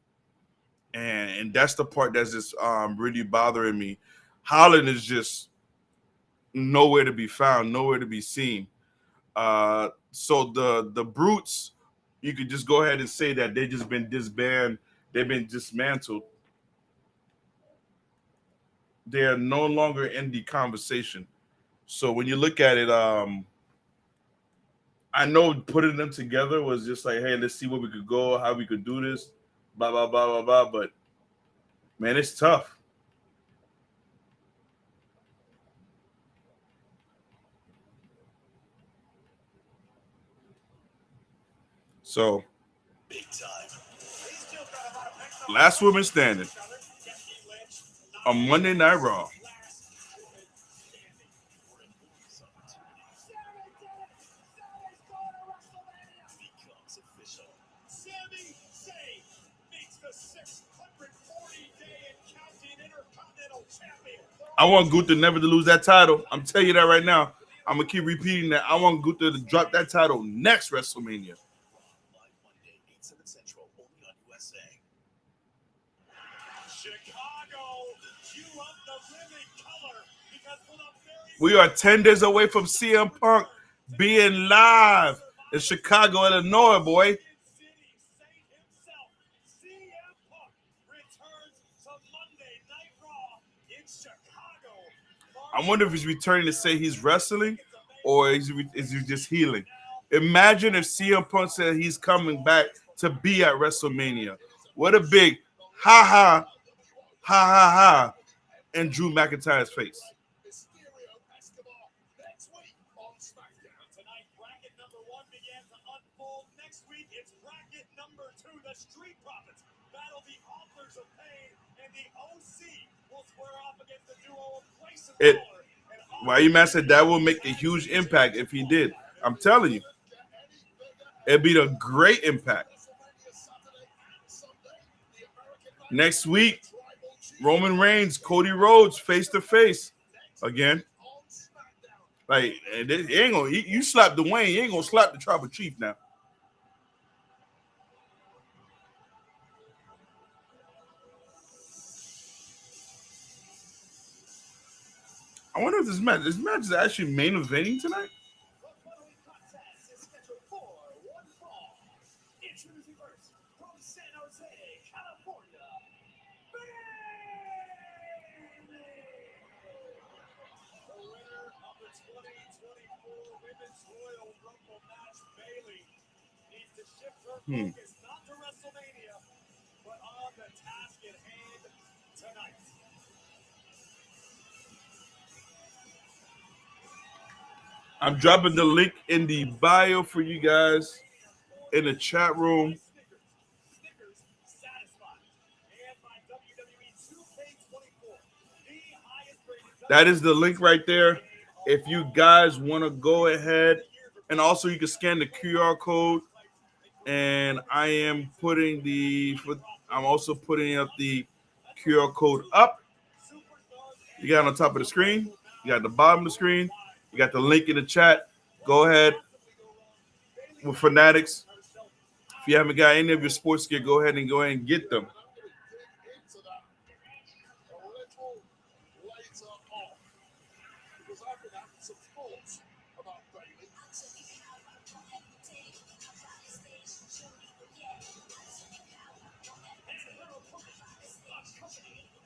And that's the part that's just really bothering me. Holland is just nowhere to be found, nowhere to be seen. So the Brutes, you could just go ahead and say that they've just been disbanded, they've been dismantled. They are no longer in the conversation. So when you look at it, I know putting them together was just like, hey, let's see where we could go, how we could do this, blah, blah, blah, blah, blah. But, man, it's tough. So, last woman standing on Monday Night Raw. I want Gunther never to lose that title. I'm telling you that right now. I'm going to keep repeating that. I want Gunther to drop that title next WrestleMania. Chicago We are 10 days away from CM Punk being live in Chicago, Illinois, boy. I wonder if he's returning to say he's wrestling or is he just healing. Imagine if CM Punk said he's coming back to be at WrestleMania. What a big ha ha ha in Drew McIntyre's face. Mysterio Escobar next week on Smackdown. Tonight, bracket number 1 began to unfold. Next week, it's bracket number 2. The Street Profits battle the Authors of Pain, and the OC will square off against the duo of Grayson Waller. Why you mad said that will make a huge impact if he did. I'm telling you. It'd be a great impact. Next week, Roman Reigns, Cody Rhodes, face to face again. Like, he ain't gonna. You slap Dwayne, you ain't gonna slap the Tribal Chief now. I wonder if this match is actually main eventing tonight. Introducing first from San Jose, California, the winner of the 2024 Women's Royal Rumble match, Bayley, needs to shift her focus not to WrestleMania, but on the task at hand tonight. I'm dropping the link in the bio for you guys in the chat room. Snickers satisfied. And by WWE 2K24, the highest rated. That is the link right there. If you guys want to go ahead, and also you can scan the QR code. And I'm also putting up the QR code up. You got it on top of the screen. You got the bottom of the screen. You got the link in the chat. Go ahead with Fanatics. If you haven't got any of your sports gear, go ahead and get them. Because I've been having some thoughts about Bayley.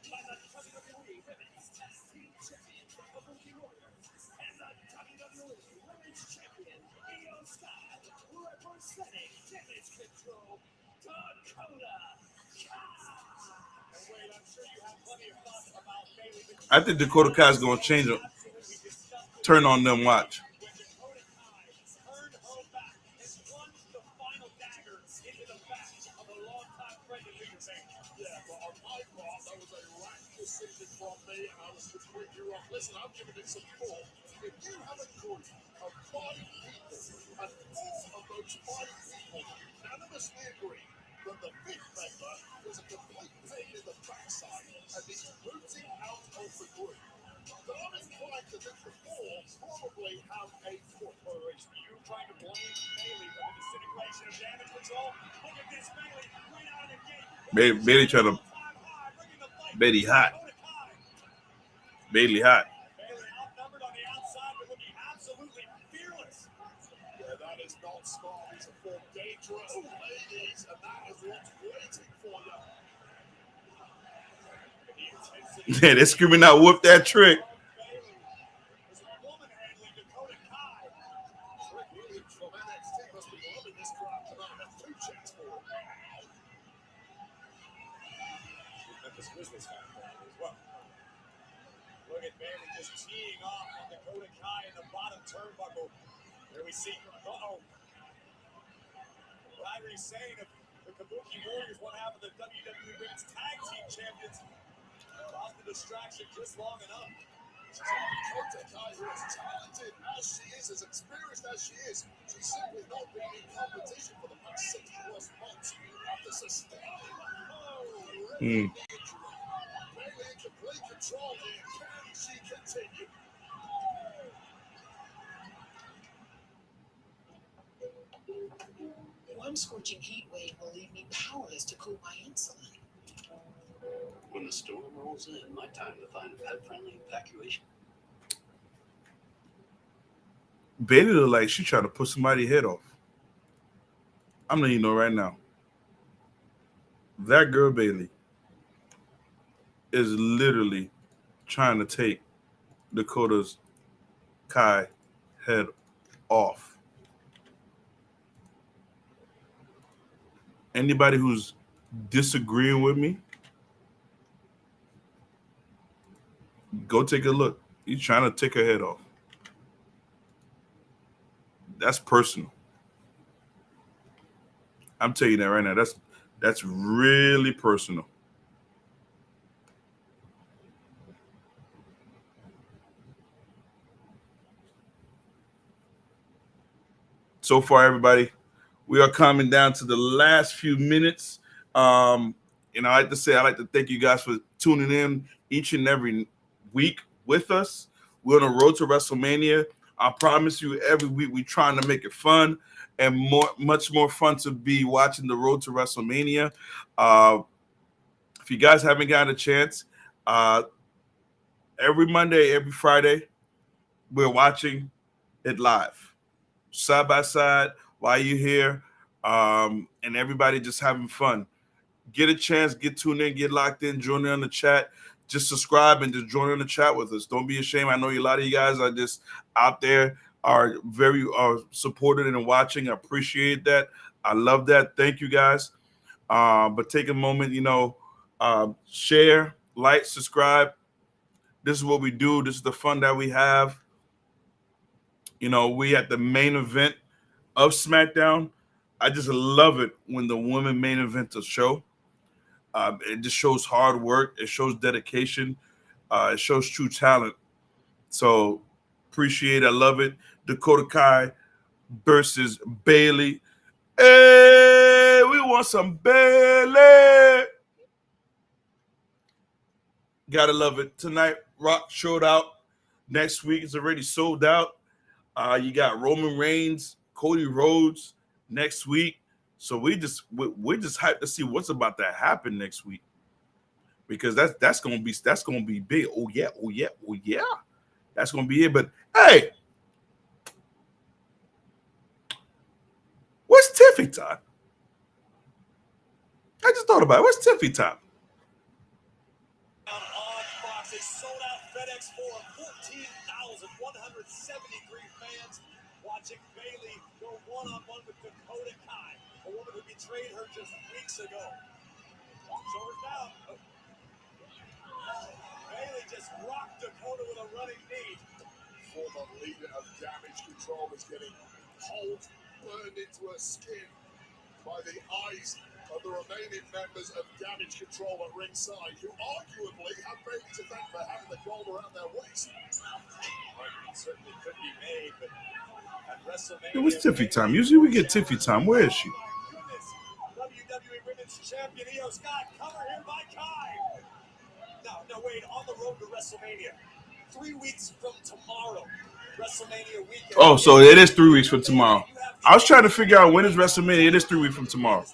By the WWE Women's Tag Team Champion, Kabuki Warriors, and the WWE Women's Champion, Io Sky, representing Damage Control, Dakota Kai. And wait, I'm sure you have plenty of thoughts about Bayley. I think Dakota Kai is going to change them. Turn on them, watch. When Dakota Kai turned her back and plunged the final dagger into the back of a longtime friend of yours. Yeah, but on my part, that was a rash decision from me, and I was completely wrong. Listen, I'm giving it some thought. If you have a group of 5 people, and all of those 5 people unanimously agree that the 5th member is a complete pain in the backside and is rooting out of the group, then I'm inclined to think the 4 probably have a foot. You trying to blame Bayley for the disintegration of Damage Control? Look at this, Bayley right out of the gate. Bailey trying to. Bailey hot. Bailey hot. Bayley outnumbered on the outside, but looking absolutely fearless. Yeah, that is not smart. These are 4 dangerous ladies, and that is what's waiting for you. The intensity Yeah, they're screaming out, whoop that trick. of Bayley is a woman handling Dakota Kai. Rick Williams from NXT must be loving this crowd tonight. There's 2 checks for him. Memphis Grizzlies fan as well. Look at Bayley just teeing off on Dakota Kai in the bottom turnbuckle. Here we see, Ryrie saying of the Kabuki Warriors, one half of the WWE Women's Tag Team Champions, caused the distraction just long enough. Dakota Kai, who is talented as she is, as experienced as she is, she's simply not been in competition for the past 6+ months after sustaining injury. Bayley in complete control here. Can she continue? One scorching heat wave will leave me powerless to cool my insulin. When the storm rolls in, my time to find a pet-friendly evacuation. Bailey look like she trying to put somebody's head off. I'm letting you know right now. That girl Bailey is literally trying to take Dakota's Kai head off. Anybody who's disagreeing with me, go take a look. He's trying to take her head off. That's personal. I'm telling you that right now. That's really personal. So far, everybody, we are coming down to the last few minutes. Um, and I like to say, I like to thank you guys for tuning in each and every week with us. We're on the road to WrestleMania. I promise you, every week we're trying to make it fun and much more fun to be watching the road to WrestleMania. Uh, if you guys haven't gotten a chance, uh, every Monday, every Friday, we're watching it live, side by side, while you're here, and everybody just having fun. Get a chance, get tuned in, get locked in, join in on the chat. Just subscribe and just join in the chat with us. Don't be ashamed. I know a lot of you guys are just out there, are very supported and watching. I appreciate that. I love that. Thank you guys. But take a moment, share, like, subscribe. This is what we do. This is the fun that we have. We at the main event of Smackdown. I just love it when the women main event a show. It just shows hard work. It shows dedication. It shows true talent. So appreciate it. I love it. Dakota Kai versus Bailey. Hey, we want some Bailey. Gotta love it. Tonight, Rock showed out. Next week, it's already sold out. You got Roman Reigns, Cody Rhodes next week. So we're just hyped to see what's about to happen next week, because that's gonna be big. Oh yeah, that's gonna be it. But hey, what's Tiffy time? I just thought about it. What's Tiffy time? On Fox, a sold-out FedEx Forum, 14,173 fans watching Bailey go one-on-one with Dakota Kai, a woman who betrayed her just weeks ago. Shoulders down. Bailey just rocked Dakota with a running knee. Former leader of Damage Control is getting cold, burned into her skin by the eyes of the remaining members of Damage Control at ringside, who arguably have Bailey to thank for having the gold around their waist. Argument certainly could be made, but at WrestleMania, It was Tiffy time. Usually we get Tiffy time. Where is she? WWE Women's Champion Io Scott, cover here by Kai. No, wait, on the road to WrestleMania. 3 weeks from tomorrow, WrestleMania weekend. Oh, so it is 3 weeks from tomorrow. I was trying to figure out when is WrestleMania. It is 3 weeks from tomorrow.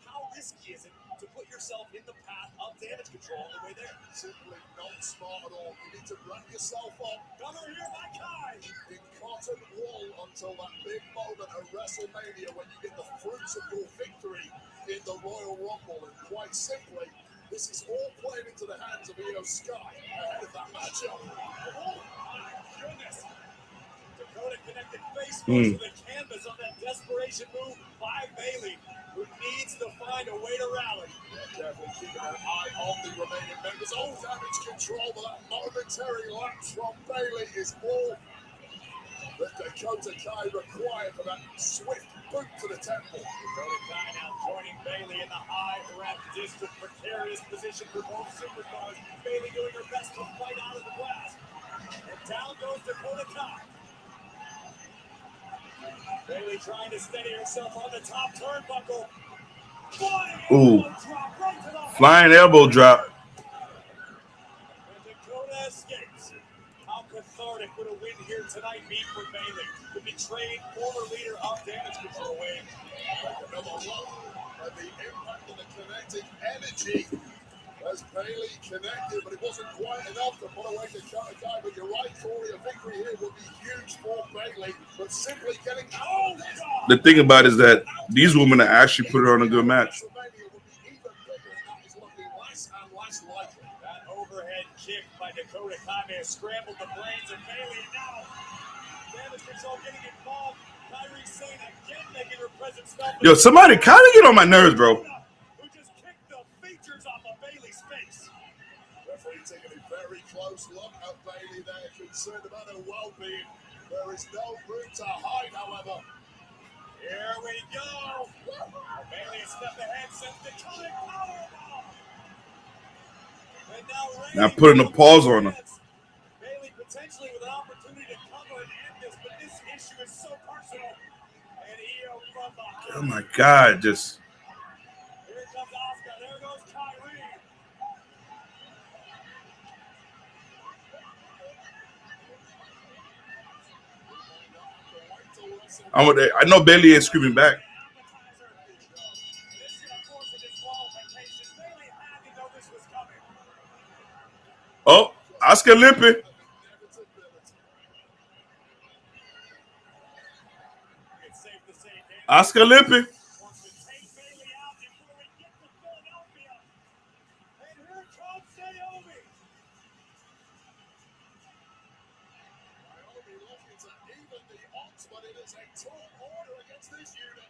How risky is it to put yourself in the path of Damage Control on the way there? Simply not smart at all. You need to wrap yourself up Cover here by Kai. in cotton wool until that big moment at WrestleMania when you get the fruits of your victory in the Royal Rumble. And quite simply, this is all playing into the hands of Io Sky ahead of that matchup. Oh, my goodness. Dakota connected face first with a canvas on that desperation move by Bailey, who needs to find a way to rally. Definitely keeping an eye on the remaining members. Oh, Damage Control, but that momentary lapse from Bailey is all that Dakota Kai required for that swift boot to the temple. Dakota Kai now joining Bailey in the high rep district, precarious position for both superstars. Bailey doing her best to fight out of the blast. And down goes Dakota Kai. Bailey trying to steady herself on the top turnbuckle. Flying elbow drop. And Dakota escapes. How cathartic would a win here tonight be for Bailey, the betrayed former leader of Damage Control, Wayne? Another one, and the impact of the kinetic energy as Bailey connected, but it wasn't quite enough to put away the Kai. But you're right, Corey, a victory here would be huge for Bailey, but simply getting The thing about it is that these women are actually put on a good match. That overhead kick by Dakota Kai has scrambled the brains of Bailey, and now Damage Control getting involved. Kyrie saying again they can represent stuff. Yo, somebody kind of get on my nerves, bro. Who just kicked the features off of Bailey's face. Referee taking a very close look at Bailey there, concerned about her well-being. There is no room to hide, however. Here we go. Bailey is step ahead, sends the Dakota powerbomb. And now Now putting a pause on her. Bailey potentially with an opportunity to cover and end this, but this issue is so personal. And Io from behind. Oh my God, just. Here comes Asuka. There goes Kyrie. I know Bailey is screaming back. This is a force of disqualification. Bailey had to know this was coming. Oh, Asuka limping. It's safe to say Asuka limping. wants to take Bailey out before we get to Philadelphia. And here comes Naomi. Naomi looking to even the odds, but it is a tall order against this unit.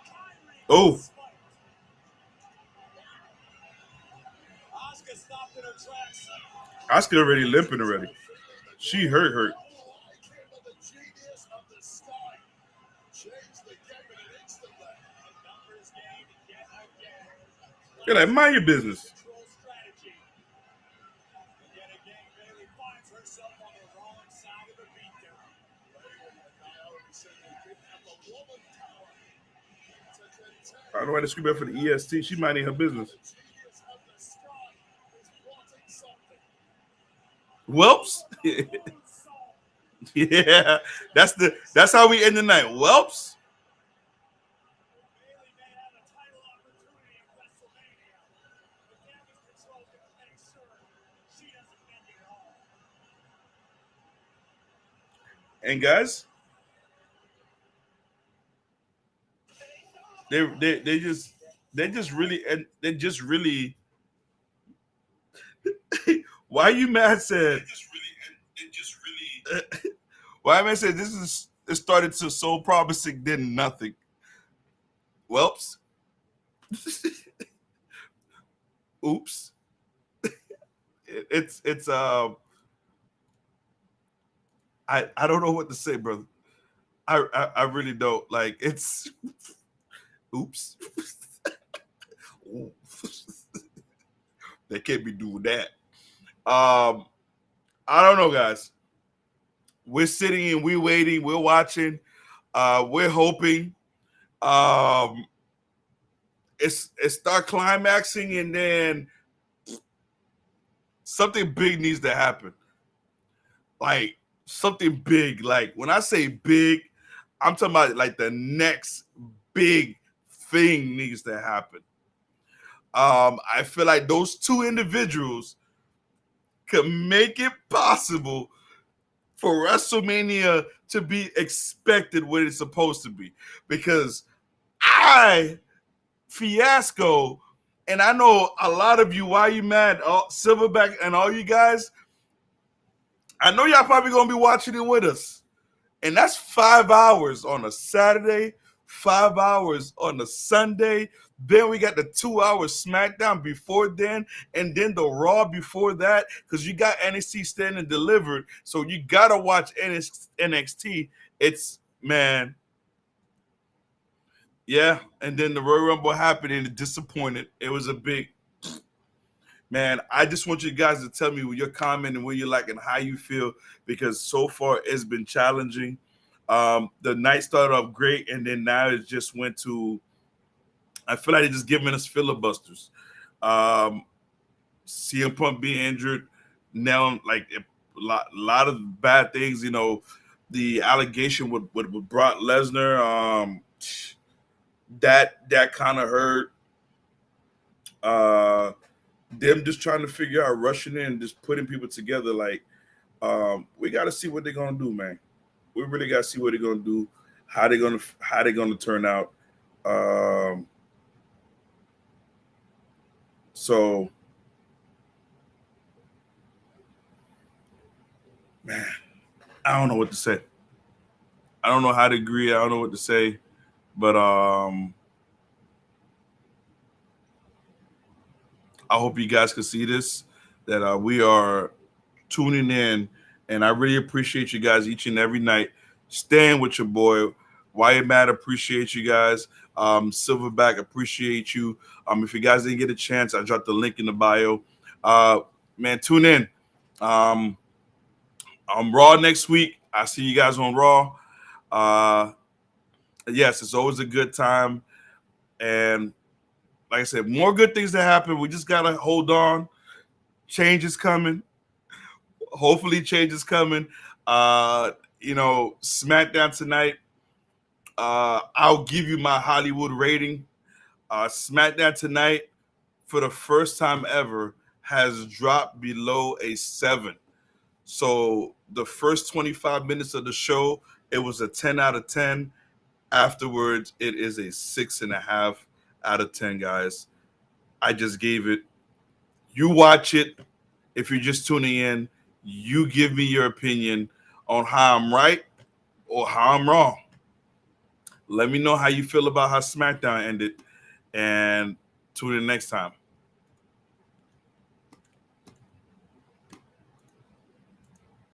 Kyrie Oh. spiked. Asuka stopped in her tracks. Asuka already limping already. She hurt. The genius of the sky changed the game in an instant there. A numbers game yet again. You're like, mind your business. Control strategy. And yet again, Bailey finds herself on the wrong side of the beatdown. Bailey and Naomi said they didn't have the woman power to contend. I don't know why to scream out for the EST. She minding her business. The genius of the sky is plotting something. Whelps. Yeah, that's how we end the night. Whelps. Bailey may have a title opportunity at WrestleMania, but Damage Control can make sure she doesn't make it all. And guys, they just really. Why you mad? Said. Why man said it started to so promising, then nothing. Whelps. Oops. It's I don't know what to say, brother. I really don't. Like it's oops. They can't be doing that. I don't know, guys. We're sitting and we're waiting, we're watching, we're hoping. It's start climaxing, and then something big needs to happen. Like something big. Like when I say big, I'm talking about like the next big thing needs to happen. I feel like those two individuals can make it possible for WrestleMania to be expected what it's supposed to be. Because Fiasco, and I know a lot of you, why you mad? Silverback and all you guys, I know y'all probably going to be watching it with us. And that's 5 hours on a Saturday, 5 hours on a Sunday. Then we got the 2 hour Smackdown before then, and then the Raw before that, because you got NXT Stand and Delivered, so you got to watch NXT. It's, man, yeah, and then the Royal Rumble happened, and it disappointed. It was a big, man, I just want you guys to tell me what your comment and what you like and how you feel, because so far it's been challenging. The night started off great, and then now it just went to, I feel like they're just giving us filibusters. CM Punk being injured, now like a lot of bad things. You know, the allegation with Brock Lesnar, that kind of hurt. them just trying to figure out rushing in, just putting people together. Like, we got to see what they're gonna do, man. We really got to see what they're gonna do, how they're gonna turn out. Um, so, man, I don't know what to say. I don't know how to agree. I don't know what to say, but I hope you guys can see this. That we are tuning in, and I really appreciate you guys each and every night staying with your boy. Wyatt Matt, appreciate you guys. Silverback, appreciate you. If you guys didn't get a chance, I dropped the link in the bio. Man, tune in. Um, I'm Raw next week. I see you guys on Raw. Yes, it's always a good time, and like I said, more good things to happen. We just gotta hold on. Change is coming. Hopefully, change is coming. Smackdown tonight. I'll give you my Hollywood rating. Smackdown tonight, for the first time ever, has dropped below a 7. So the first 25 minutes of the show, it was a 10 out of 10. Afterwards, it is a 6.5 out of 10, guys. I just gave it. You watch it. If you're just tuning in, you give me your opinion on how I'm right or how I'm wrong. Let me know how you feel about how SmackDown ended, and tune in next time.